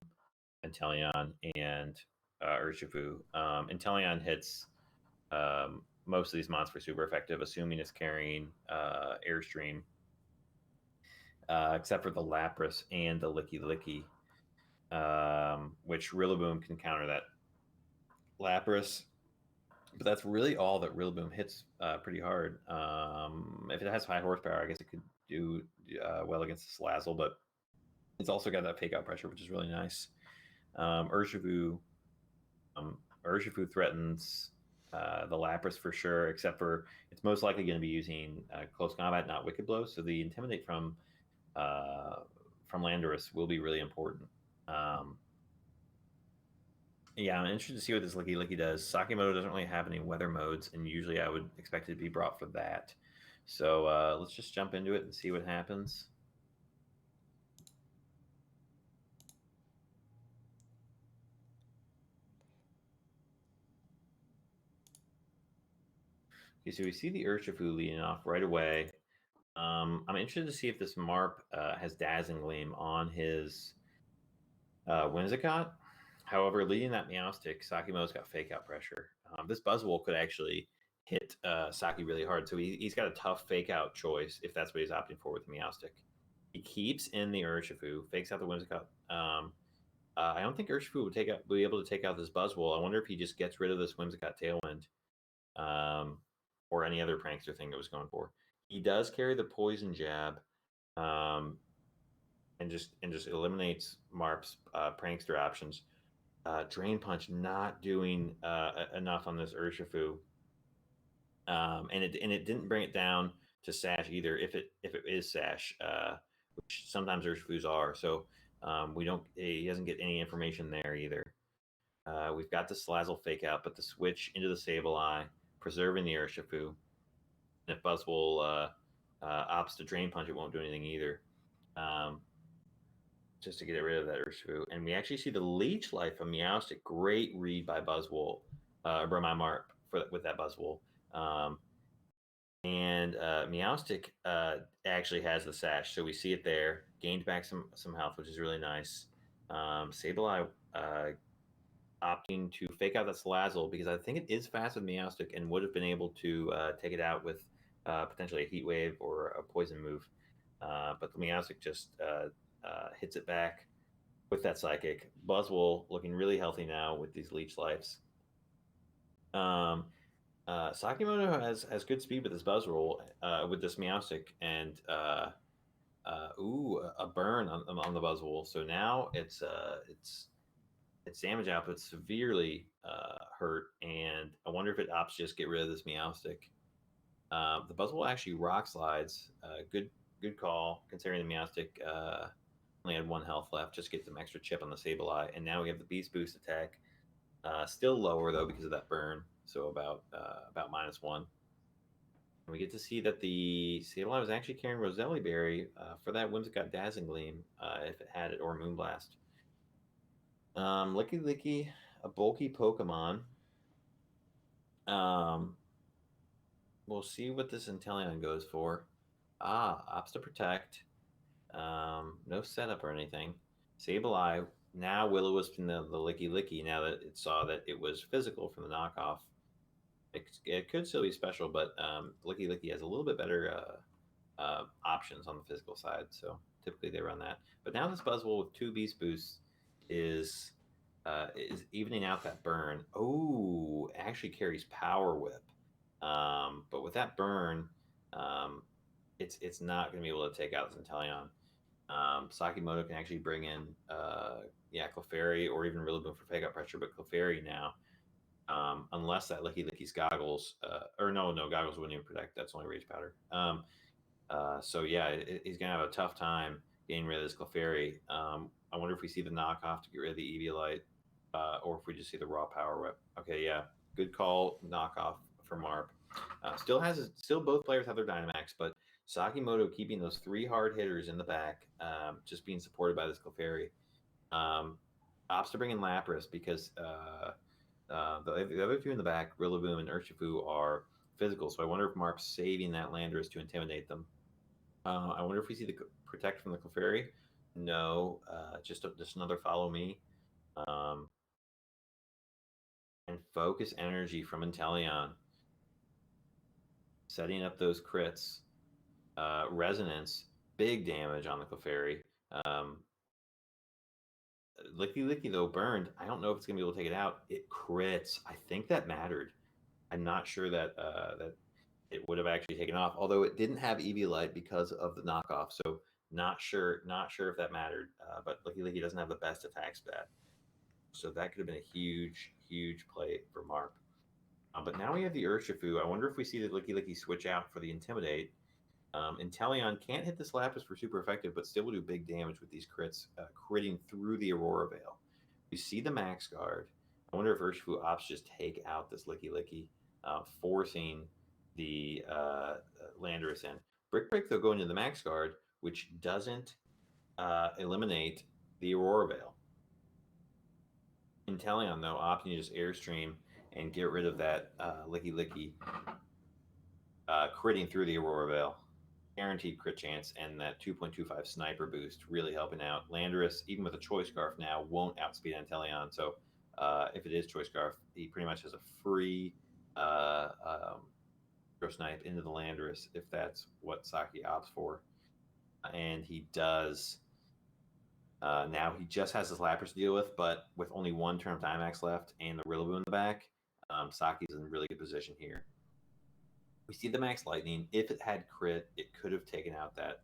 Inteleon, and Urshifu. Inteleon hits most of these monsters super effective, assuming it's carrying Airstream, except for the Lapras and the Licky Licky, which Rillaboom can counter that Lapras. But that's really all that Rillaboom hits pretty hard. If it has high horsepower, I guess it could do well against the Salazzle, but it's also got that fake out pressure, which is really nice. Urshifu threatens the Lapras for sure, except for it's most likely going to be using close combat, not Wicked Blow. So the Intimidate from Landorus will be really important. Yeah, I'm interested to see what this Licky Licky does. Sakimoto doesn't really have any weather modes, and usually I would expect it to be brought for that. So let's just jump into it and see what happens. Okay, so we see the Urshifu leading off right away. I'm interested to see if this Marp has Dazzling Gleam on his Whimsicott. However, leading that Meowstic, Sakimoto's got Fake Out pressure. This Buzzwole could actually hit Saki really hard, so he's got a tough Fake Out choice if that's what he's opting for with the Meowstic. He keeps in the Urshifu, fakes out the Whimsicott. I don't think Urshifu would be able to take out this Buzzwole. I wonder if he just gets rid of this Whimsicott Tailwind, or any other prankster thing that was going for. He does carry the Poison Jab, and just eliminates Marp's prankster options. Drain Punch not doing enough on this Urshifu, and it didn't bring it down to Sash either. If it is Sash, which sometimes Urshifus are, so he doesn't get any information there either. We've got the Salazzle Fake Out, but the switch into the Sableye, preserving the Urshifu. And if Buzzwole opts to Drain Punch, it won't do anything either. Just to get rid of that Urshifu. And we actually see the Leech Life from Meowstic. Great read by Buzzwole, by my Marp with that Buzzwole. And Meowstic actually has the Sash, so we see it there. Gained back some health, which is really nice. Sableye opting to fake out that Salazzle because I think it is fast with Meowstic and would have been able to take it out with potentially a Heat Wave or a Poison move. But the Meowstic just hits it back with that Psychic. Buzzwole looking really healthy now with these Leech Lives. Sakimoto has good speed with this Buzzwole, with this Meowstic, and a burn on the Buzzwole. So now its damage output severely hurt, and I wonder if it opts to just get rid of this Meowstic. The Buzzwole actually Rock Slides. Good call considering the Meowstic only had 1 health left. Just get some extra chip on the Sableye, and now we have the Beast Boost attack. Still lower though because of that burn, so about -1. And we get to see that the Sableye was actually carrying Roselli Berry for that Whimsicott Dazzling Gleam if it had it, or Moonblast. Licky Licky, a bulky Pokemon. We'll see what this Inteleon goes for. Opts to Protect. No setup or anything. Sableye now Will-O-Wisp in the Licky Licky now that it saw that it was physical from the knockoff. It could still be special, but Licky Licky has a little bit better options on the physical side, so typically they run that. But now this Buzzwole with 2 Beast Boosts is is evening out that burn. Oh, it actually carries Power Whip. But with that burn, it's not going to be able to take out Centellion. Sakimoto can actually bring in, Clefairy or even Rillaboom for fake out pressure, but Clefairy now, unless that Licky's goggles, or no, goggles wouldn't even protect. That's only Rage Powder. So yeah, he's gonna have a tough time getting rid of this Clefairy. I wonder if we see the knockoff to get rid of the EviLite, or if we just see the raw Power Whip. Okay, yeah, good call, knockoff for Marp. Still both players have their Dynamax, but Sakimoto keeping those 3 hard hitters in the back, just being supported by this Clefairy. Opts to bring in Lapras because the other 2 in the back, Rillaboom and Urshifu, are physical. So I wonder if Marp's saving that Landorus to intimidate them. I wonder if we see the protect from the Clefairy. No, just another follow me. And focus energy from Inteleon. Setting up those crits. Resonance, big damage on the Clefairy. Licky though burned. I don't know if it's gonna be able to take it out. It crits. I think that mattered. I'm not sure that that it would have actually taken off, although it didn't have EviLite because of the knockoff. So not sure if that mattered. But Licky doesn't have the best attack stat, so that could have been a huge play for Marp. But now we have the Urshifu. I wonder if we see the Licky switch out for the Intimidate. Inteleon can't hit this Lapis for super effective, but still will do big damage with these crits, critting through the Aurora Veil. We see the Max Guard. I wonder if Urshifu opts just take out this Licky, forcing the Landorus in. Brick Break, though, going into the Max Guard, which doesn't eliminate the Aurora Veil. Inteleon, though, opting to just Airstream and get rid of that Licky, critting through the Aurora Veil. Guaranteed crit chance, and that 2.25 sniper boost really helping out. Landorus, even with a Choice Scarf now, won't outspeed Inteleon. So if it is Choice Scarf, he pretty much has a free Throw Snipe into the Landorus if that's what Saki opts for. And he does. Now he just has his Lapras to deal with, but with only 1 turn of Dynamax left and the Rillaboom in the back, Saki's in a really good position here. We see the Max Lightning. If it had crit, it could have taken out that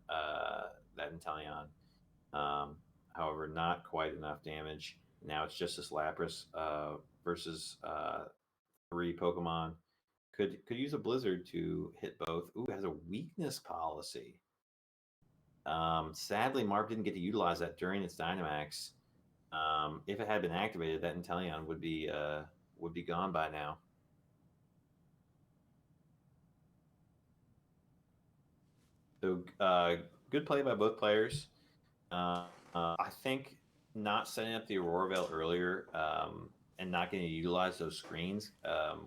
Inteleon. However, not quite enough damage. Now it's just this Lapras versus 3 Pokemon. Could use a Blizzard to hit both. Ooh, has a weakness policy. Sadly, Marp didn't get to utilize that during its Dynamax. If it had been activated, that Inteleon would be gone by now. So good play by both players. I think not setting up the Aurora Veil earlier and not getting to utilize those screens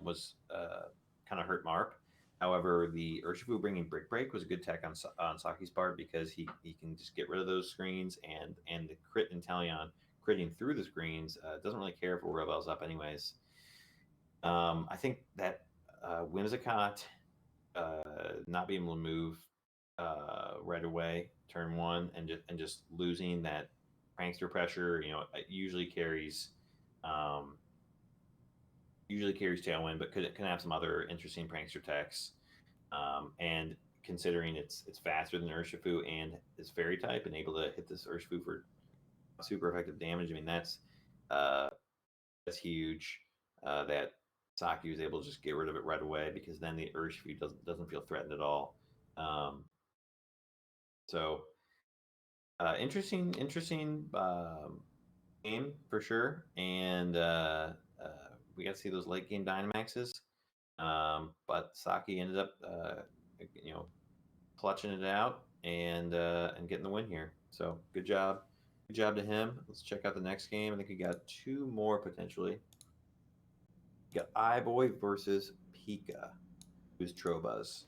was kind of hurt Marp. However, the Urshifu bringing Brick Break was a good tech on Saki's part because he can just get rid of those screens, and the crit Inteleon critting through the screens doesn't really care if Aurora Veil's up anyways. I think that Whimsicott not being able to move right away, turn 1, and just losing that prankster pressure, it usually carries Tailwind, but can have some other interesting prankster techs. And considering it's faster than Urshifu and is Fairy type and able to hit this Urshifu for super effective damage, I mean that's huge. That Saki was able to just get rid of it right away because then the Urshifu doesn't feel threatened at all. So interesting game for sure, and we got to see those late game Dynamaxes. But Saki ended up, clutching it out and getting the win here. So good job to him. Let's check out the next game. I think we got 2 more potentially. We got IBOIIII versus Pika, who's Trobuzz.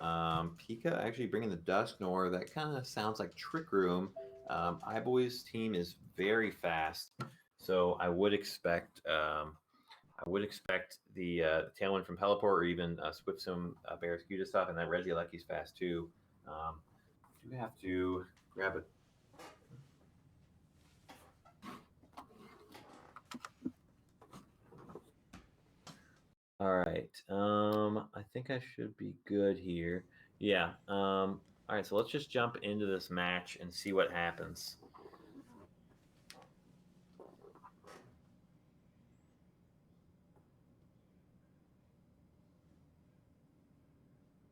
Pika actually bringing the Dusknoir. That kind of sounds like Trick Room. IBOIII's team is very fast, so I would expect the Tailwind from Pelipper or even Swipsum Barraskewda stuff, and that Regieleki's fast too. Do have to grab it. All right. I think I should be good here. Yeah. All right. So let's just jump into this match and see what happens.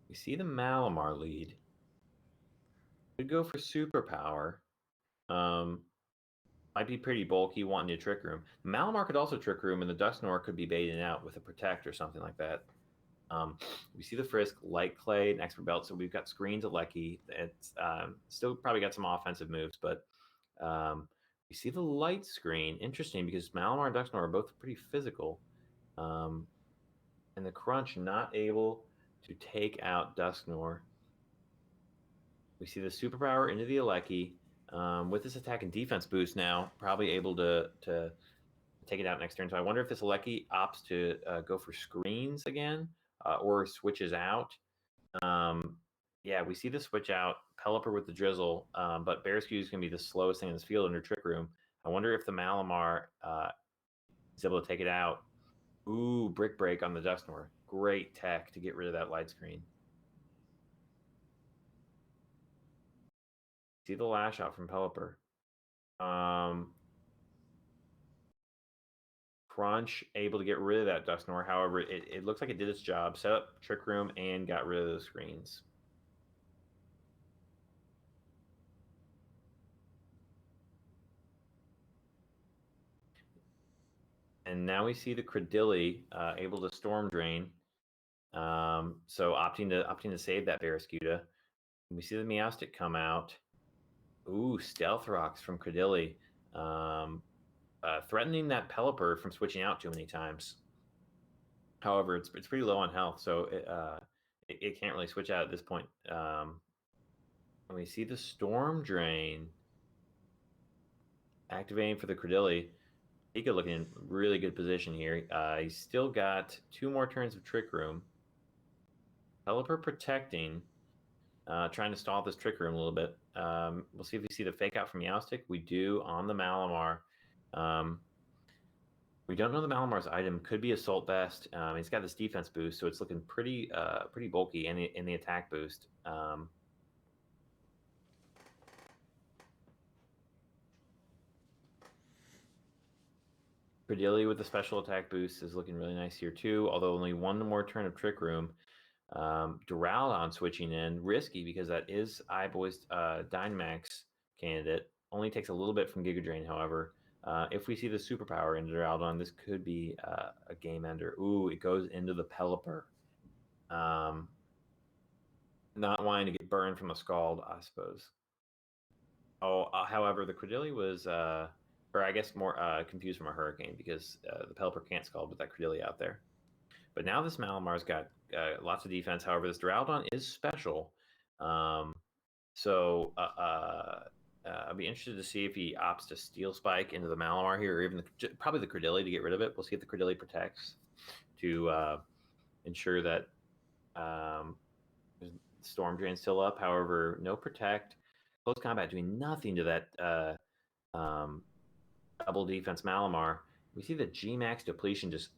We see the Malamar lead. Could go for superpower. Might be pretty bulky, wanting to trick room. Malamar could also trick room, and the Dusknor could be baited out with a protect or something like that. We see the Frisk, Light Clay, and Expert Belt. So we've got screens at Lecky. It's still probably got some offensive moves, but we see the light screen. Interesting because Malamar and Dusknor are both pretty physical. And the Crunch not able to take out Dusknor. We see the superpower into the Alecki. With this attack and defense boost now, probably able to take it out next turn. So I wonder if this Alecki opts to go for screens again or switches out. Yeah, we see the switch out. Pelipper with the drizzle, but Bearskew is going to be the slowest thing in this field under Trick Room. I wonder if the Malamar is able to take it out. Ooh, Brick Break on the Dusknor. Great tech to get rid of that light screen. See the lash out from Pelipper. Crunch able to get rid of that Dusknor. However, it looks like it did its job. Set up Trick Room and got rid of those screens. And now we see the Credilli able to Storm Drain. So opting to save that Barraskewda. We see the Meowstic come out. Ooh, Stealth Rocks from Credilli. Threatening that Pelipper from switching out too many times. However, it's pretty low on health, so it can't really switch out at this point. And we see the Storm Drain activating for the Credilli. Pika looking in really good position here. He's still got 2 more turns of Trick Room. Pelipper protecting, trying to stall this Trick Room a little bit. We'll see if we see the fake out from Meowstic. We do on the Malamar. We don't know the Malamar's item. Could be Assault Vest. He's got this defense boost, so it's looking pretty bulky in the attack boost. Credilli with the special attack boost is looking really nice here too, although only 1 more turn of Trick Room. Duraludon switching in, risky because that is IBOIII's Dynamax candidate. Only takes a little bit from Giga Drain, however. If we see the superpower into Duraludon, this could be a game ender. Ooh, it goes into the Pelipper. Not wanting to get burned from a Scald, I suppose. Oh, however, the Credilli was, or I guess more confused from a Hurricane because the Pelipper can't Scald with that Credilli out there. But now this Malamar's got lots of defense. However, this Duraludon is special. So I'll be interested to see if he opts to Steel Spike into the Malamar here, or even probably the Credilli to get rid of it. We'll see if the Credilli protects to ensure that Storm Drain's still up. However, no protect. Close combat doing nothing to that double defense Malamar. We see the G-Max depletion just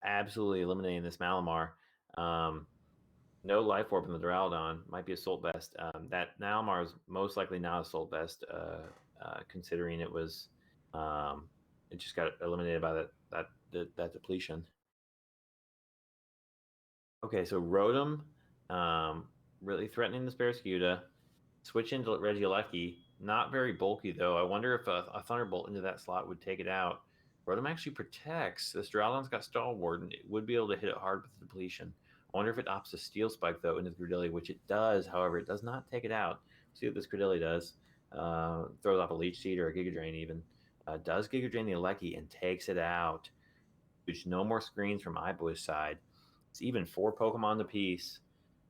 absolutely eliminating this Malamar. No Life Orb in the Duraludon. Might be Assault Vest. That Malamar is most likely not Assault Vest, considering it was it just got eliminated by that depletion. Okay, so Rotom really threatening this Barraskewda. Switch into Regieleki. Not very bulky, though. I wonder if a Thunderbolt into that slot would take it out. Rotom actually protects. This Duraludon's got Stalwart, and it would be able to hit it hard with the depletion. I wonder if it opts to Steel Spike, though, into the Credilli, which it does. However, it does not take it out. See what this Credilli does. Throws off a Leech Seed or a Giga Drain, even. Does Giga Drain the Alecki and takes it out. Which no more screens from IBOIII's side. It's even 4 Pokemon apiece.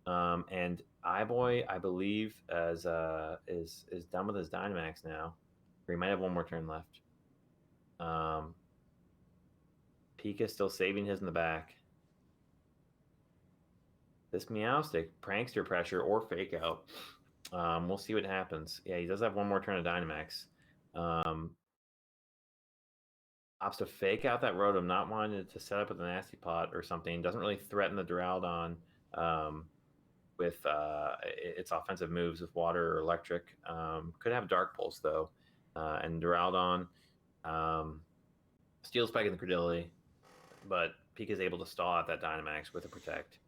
And IBOIII, I believe, is done with his Dynamax now. Or he might have 1 more turn left. Pika still saving his in the back. This Meowstic, Prankster Pressure or Fake Out. We'll see what happens. Yeah, he does have 1 more turn of Dynamax. opts to fake out that Rotom, not wanting to set up with a Nasty Pot or something. Doesn't really threaten the Duraludon with its offensive moves with water or electric. Could have Dark Pulse though, and Duraludon Steel Spike in the Credility, but Pika is able to stall out that Dynamax with a Protect,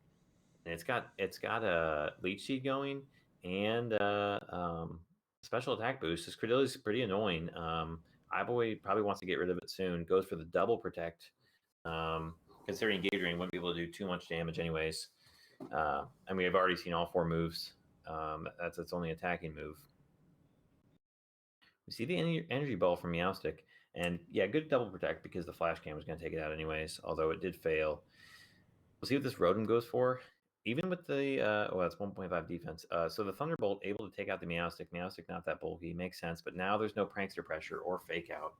and it's got a Leech Seed going and special attack boost. This Credility is pretty annoying. IBOIII probably wants to get rid of it soon. Goes for the double Protect. Considering Giga Drain wouldn't be able to do too much damage anyways. And we have already seen all 4 moves. That's its only attacking move. We see the energy ball from Meowstic, and yeah, good double protect because the flash cam was going to take it out anyways, although it did fail. We'll see what this Rotom goes for. Even with the, that's 1.5 defense. So the Thunderbolt able to take out the Meowstic. Meowstic not that bulky, makes sense, but now there's no Prankster pressure or Fake Out.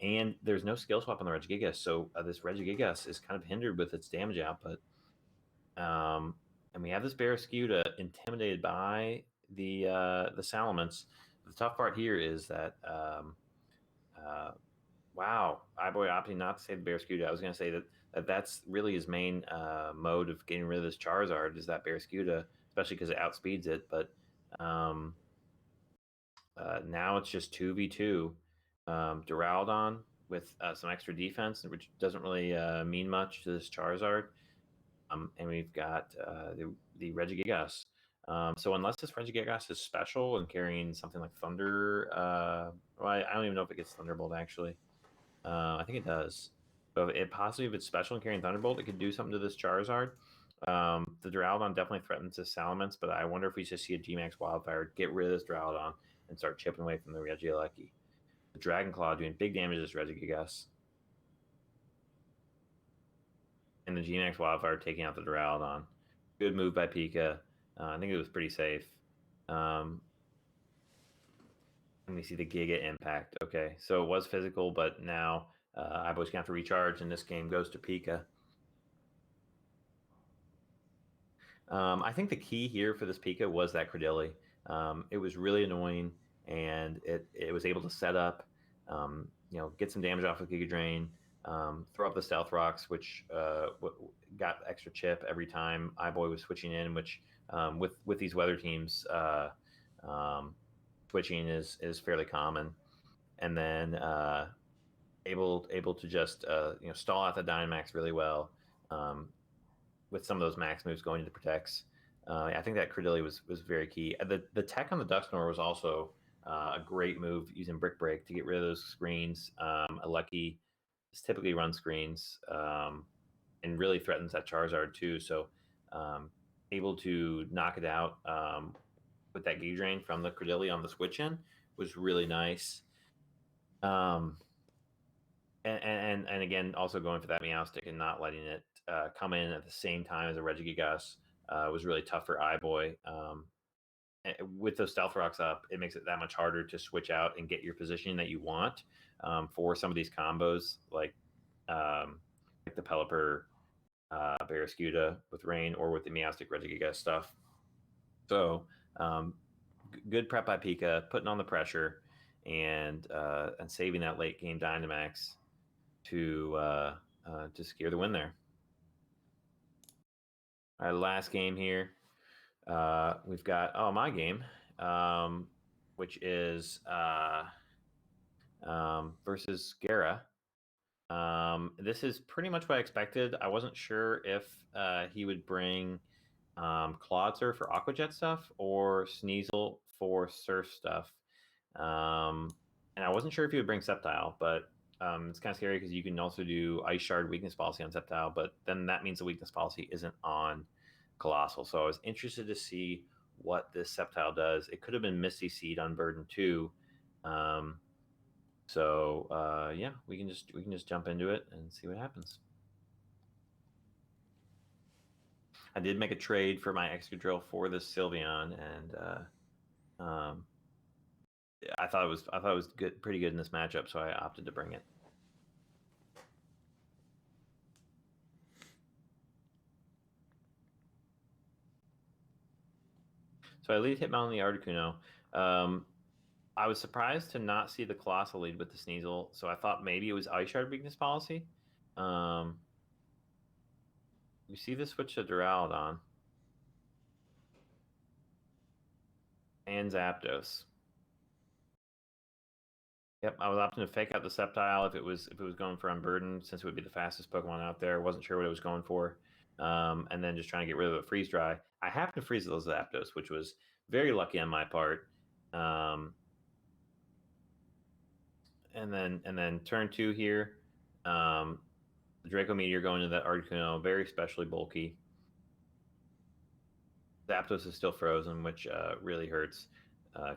And there's no skill swap on the Regigigas, so this Regigigas is kind of hindered with its damage output. And we have this Barraskewda intimidated by the Salamence. The tough part here is that, wow, IBOIII opting not to say the Barraskewda. I was going to say that's really his main mode of getting rid of this Charizard is that Barraskewda, especially because it outspeeds it. But now it's just 2v2. Duraludon with some extra defense, which doesn't really mean much to this Charizard. And we've got the Regigigas. So unless this Regigigas is special and carrying something like Thunder, well, I don't even know if it gets Thunderbolt actually. I think it does. But possibly if it's special and carrying Thunderbolt, it could do something to this Charizard. The Duraludon definitely threatens the Salamence, but I wonder if we just see a G-Max Wildfire, get rid of this Duraludon, and start chipping away from the Regieleki. The Dragon Claw doing big damage to this Regigigas. And the G-Max Wildfire taking out the Duraludon. Good move by Pika. I think it was pretty safe. And we see the Giga Impact. Okay, so it was physical, but now IBOIII's going to have to recharge, and this game goes to Pika. I think the key here for this Pika was that Credility. It was really annoying, and it was able to set up, get some damage off with Giga Drain, throw up the Stealth Rocks, which got extra chip every time IBOIII was switching in, which with these weather teams, switching is fairly common. And then able to just stall out the Dynamax really well with some of those max moves going into protects. I think that Credility was very key. The tech on the Ducksnore was also a great move using Brick Break to get rid of those screens. A Lucky typically run screens and really threatens that Charizard too. So able to knock it out with that Giga Drain from the Credility on the switch in was really nice. And again, also going for that Meowstic and not letting it come in at the same time as a Regigigas was really tough for IBOIII. With those Stealth Rocks up, it makes it that much harder to switch out and get your positioning that you want for some of these combos, like the Pelipper Barraskewda with Rain or with the Meowstic Regigigas stuff. So good prep by Pika, putting on the pressure and saving that late game Dynamax to secure the win there. All right, last game here. We've got my game, which is versus Gera. This is pretty much what I expected. I wasn't sure if he would bring Clawitzer for Aqua Jet stuff or Sneasel for Surf stuff. And I wasn't sure if he would bring Sceptile, but it's kind of scary because you can also do Ice Shard weakness policy on Sceptile, but then that means the weakness policy isn't on Colossal. So I was interested to see what this Sceptile does. It could have been Misty Seed on Burden too. Yeah, we can just jump into it and see what happens. I did make a trade for my Excadrill for this Sylveon, and I thought it was good, pretty good in this matchup, so I opted to bring it. So I lead Hitmon on the Articuno. I was surprised to not see the Colossal lead with the Sneasel, so I thought maybe it was Ice Shard weakness policy. You see the switch to Duraludon and Zapdos. Yep, I was opting to fake out the Sceptile if it was going for Unburdened, since it would be the fastest Pokemon out there. Wasn't sure what it was going for, and then just trying to get rid of the Freeze Dry. I happened to freeze those Zapdos, which was very lucky on my part. And then turn 2 here. The Draco Meteor going to that Articuno, very specially bulky. Zapdos is still frozen, which really hurts.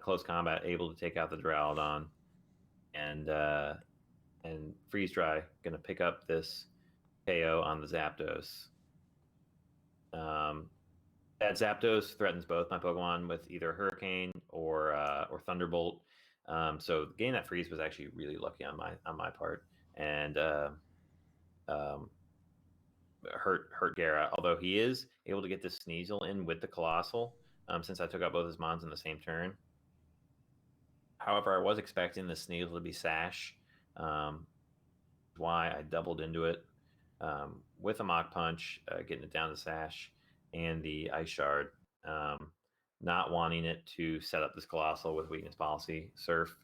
Close combat, able to take out the Duraludon, and Freeze Dry going to pick up this KO on the Zapdos. That Zapdos threatens both my Pokemon with either Hurricane or Thunderbolt. So getting that freeze was actually really lucky on my part, and hurt Gera. Although he is able to get the Sneasel in with the Colossal, since I took out both his Mons in the same turn. However, I was expecting the Sneasel to be Sash, why I doubled into it with a Mach Punch, getting it down to Sash, and the Ice Shard, not wanting it to set up this Colossal with weakness policy, Surf.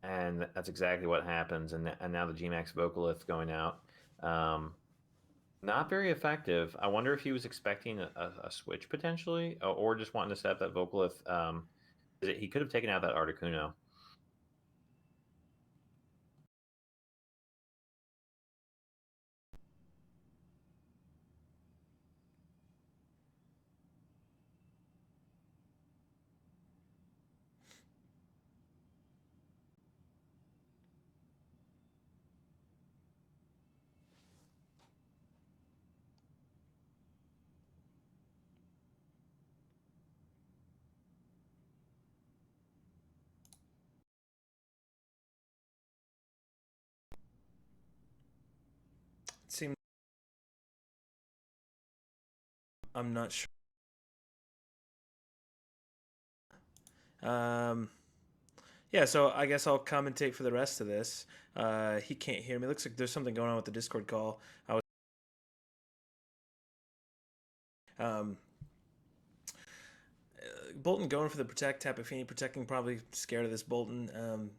And that's exactly what happens. And now the Gmax Vocalith going out. Not very effective. I wonder if he was expecting a switch potentially, or just wanting to set up that Vocalith. He could have taken out that Articuno. It seems. I'm not sure. Yeah, so I guess I'll commentate for the rest of this. He can't hear me. Looks like there's something going on with the Discord call. Bolton going for the Protect, Tapu Fini protecting, probably scared of this Bolton.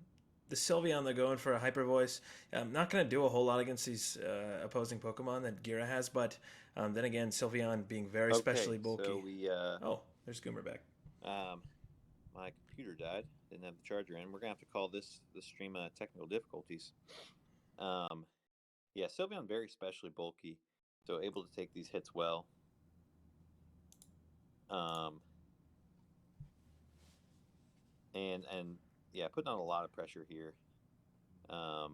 The Sylveon, they're going for a Hyper Voice. Not going to do a whole lot against these opposing Pokemon that Gera has, but then again, Sylveon being very specially bulky. So we Oh, there's Goomer back. my computer died. Didn't have the charger in. We're gonna have to call this stream technical difficulties. Yeah, Sylveon very specially bulky, so able to take these hits well. And yeah, putting on a lot of pressure here. I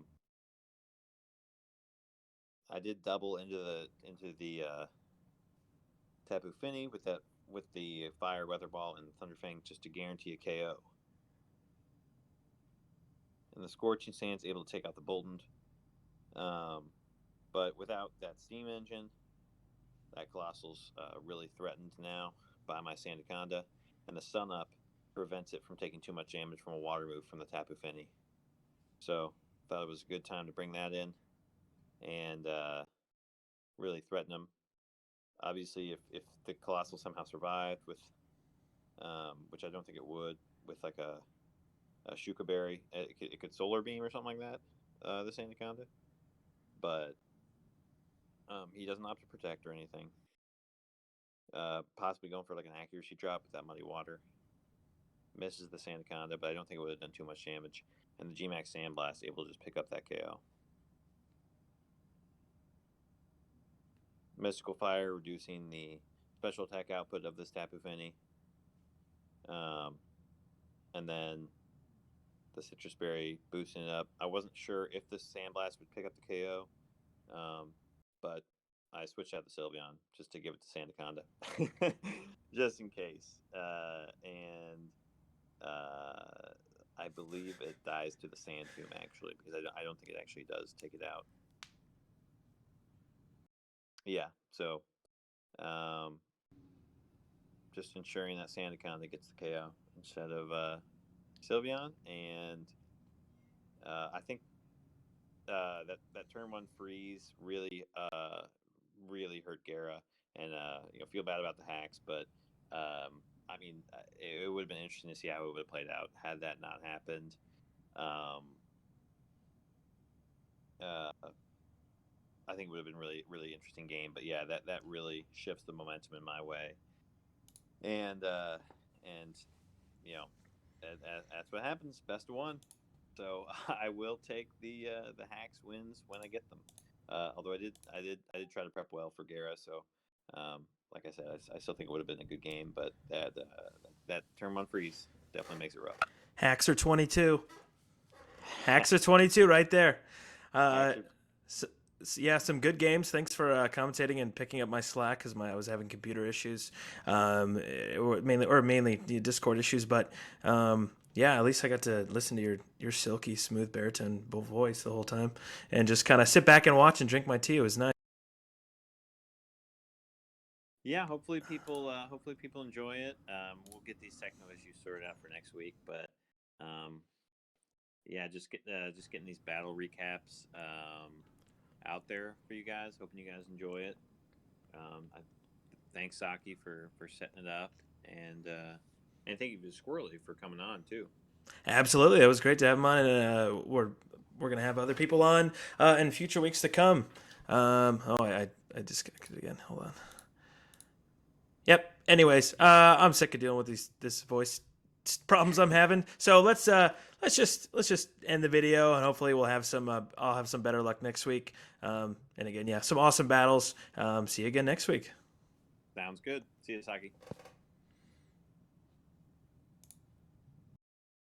did double into the Tapu Fini with the Fire Weather Ball and Thunder Fang just to guarantee a KO. And the Scorching Sand's able to take out the Bolton. But without that Steam Engine, that Colossal's really threatened now by my Sandaconda, and the Sun Up prevents it from taking too much damage from a water move from the Tapu Fini. So thought it was a good time to bring that in and really threaten him. Obviously, if the Colossal somehow survived with, which I don't think it would, with like a Shuka Berry, it could Solar Beam or something like that, this Anaconda. But he doesn't opt to protect or anything. Possibly going for like an accuracy drop with that Muddy Water. Misses the Sandaconda, but I don't think it would have done too much damage. And the Gmax Sandblast able to just pick up that KO. Mystical Fire reducing the special attack output of this Tapu Fini. And then the Citrus Berry boosting it up. I wasn't sure if the Sandblast would pick up the KO, but I switched out the Sylveon just to give it to Sandaconda, just in case. And I believe it dies to the Sand Tomb, actually, because I don't think it actually does take it out. Yeah, so just ensuring that Sandaconda gets the KO instead of Sylveon, and I think that turn 1 freeze really really hurt Gera, and feel bad about the hacks, but I mean, it would have been interesting to see how it would have played out had that not happened. I think it would have been really interesting game, but yeah, that really shifts the momentum in my way, and that's what happens. Best of 1. So I will take the hacks wins when I get them. Although I did try to prep well for Gera, so like I said, I still think it would have been a good game, but that turn 1 freeze definitely makes it rough. Hacks are 22. Hacks are 22 right there. Yeah, some good games. Thanks for commentating and picking up my slack because I was having computer issues, or mainly Discord issues. But yeah, at least I got to listen to your silky, smooth baritone voice the whole time, and just kind of sit back and watch and drink my tea. It was nice. Yeah, hopefully people enjoy it. We'll get these techno issues sorted out for next week, but yeah, just getting these battle recaps out there for you guys. Hoping you guys enjoy it. Thanks Saki for setting it up, and thank you to Squirly for coming on too. Absolutely, it was great to have him on, and we're gonna have other people on in future weeks to come. I disconnected again. Hold on. Yep. Anyways, I'm sick of dealing with this voice problems I'm having. So let's just end the video, and hopefully we'll have some. I'll have some better luck next week. And again, yeah, some awesome battles. See you again next week. Sounds good. See you, Saki.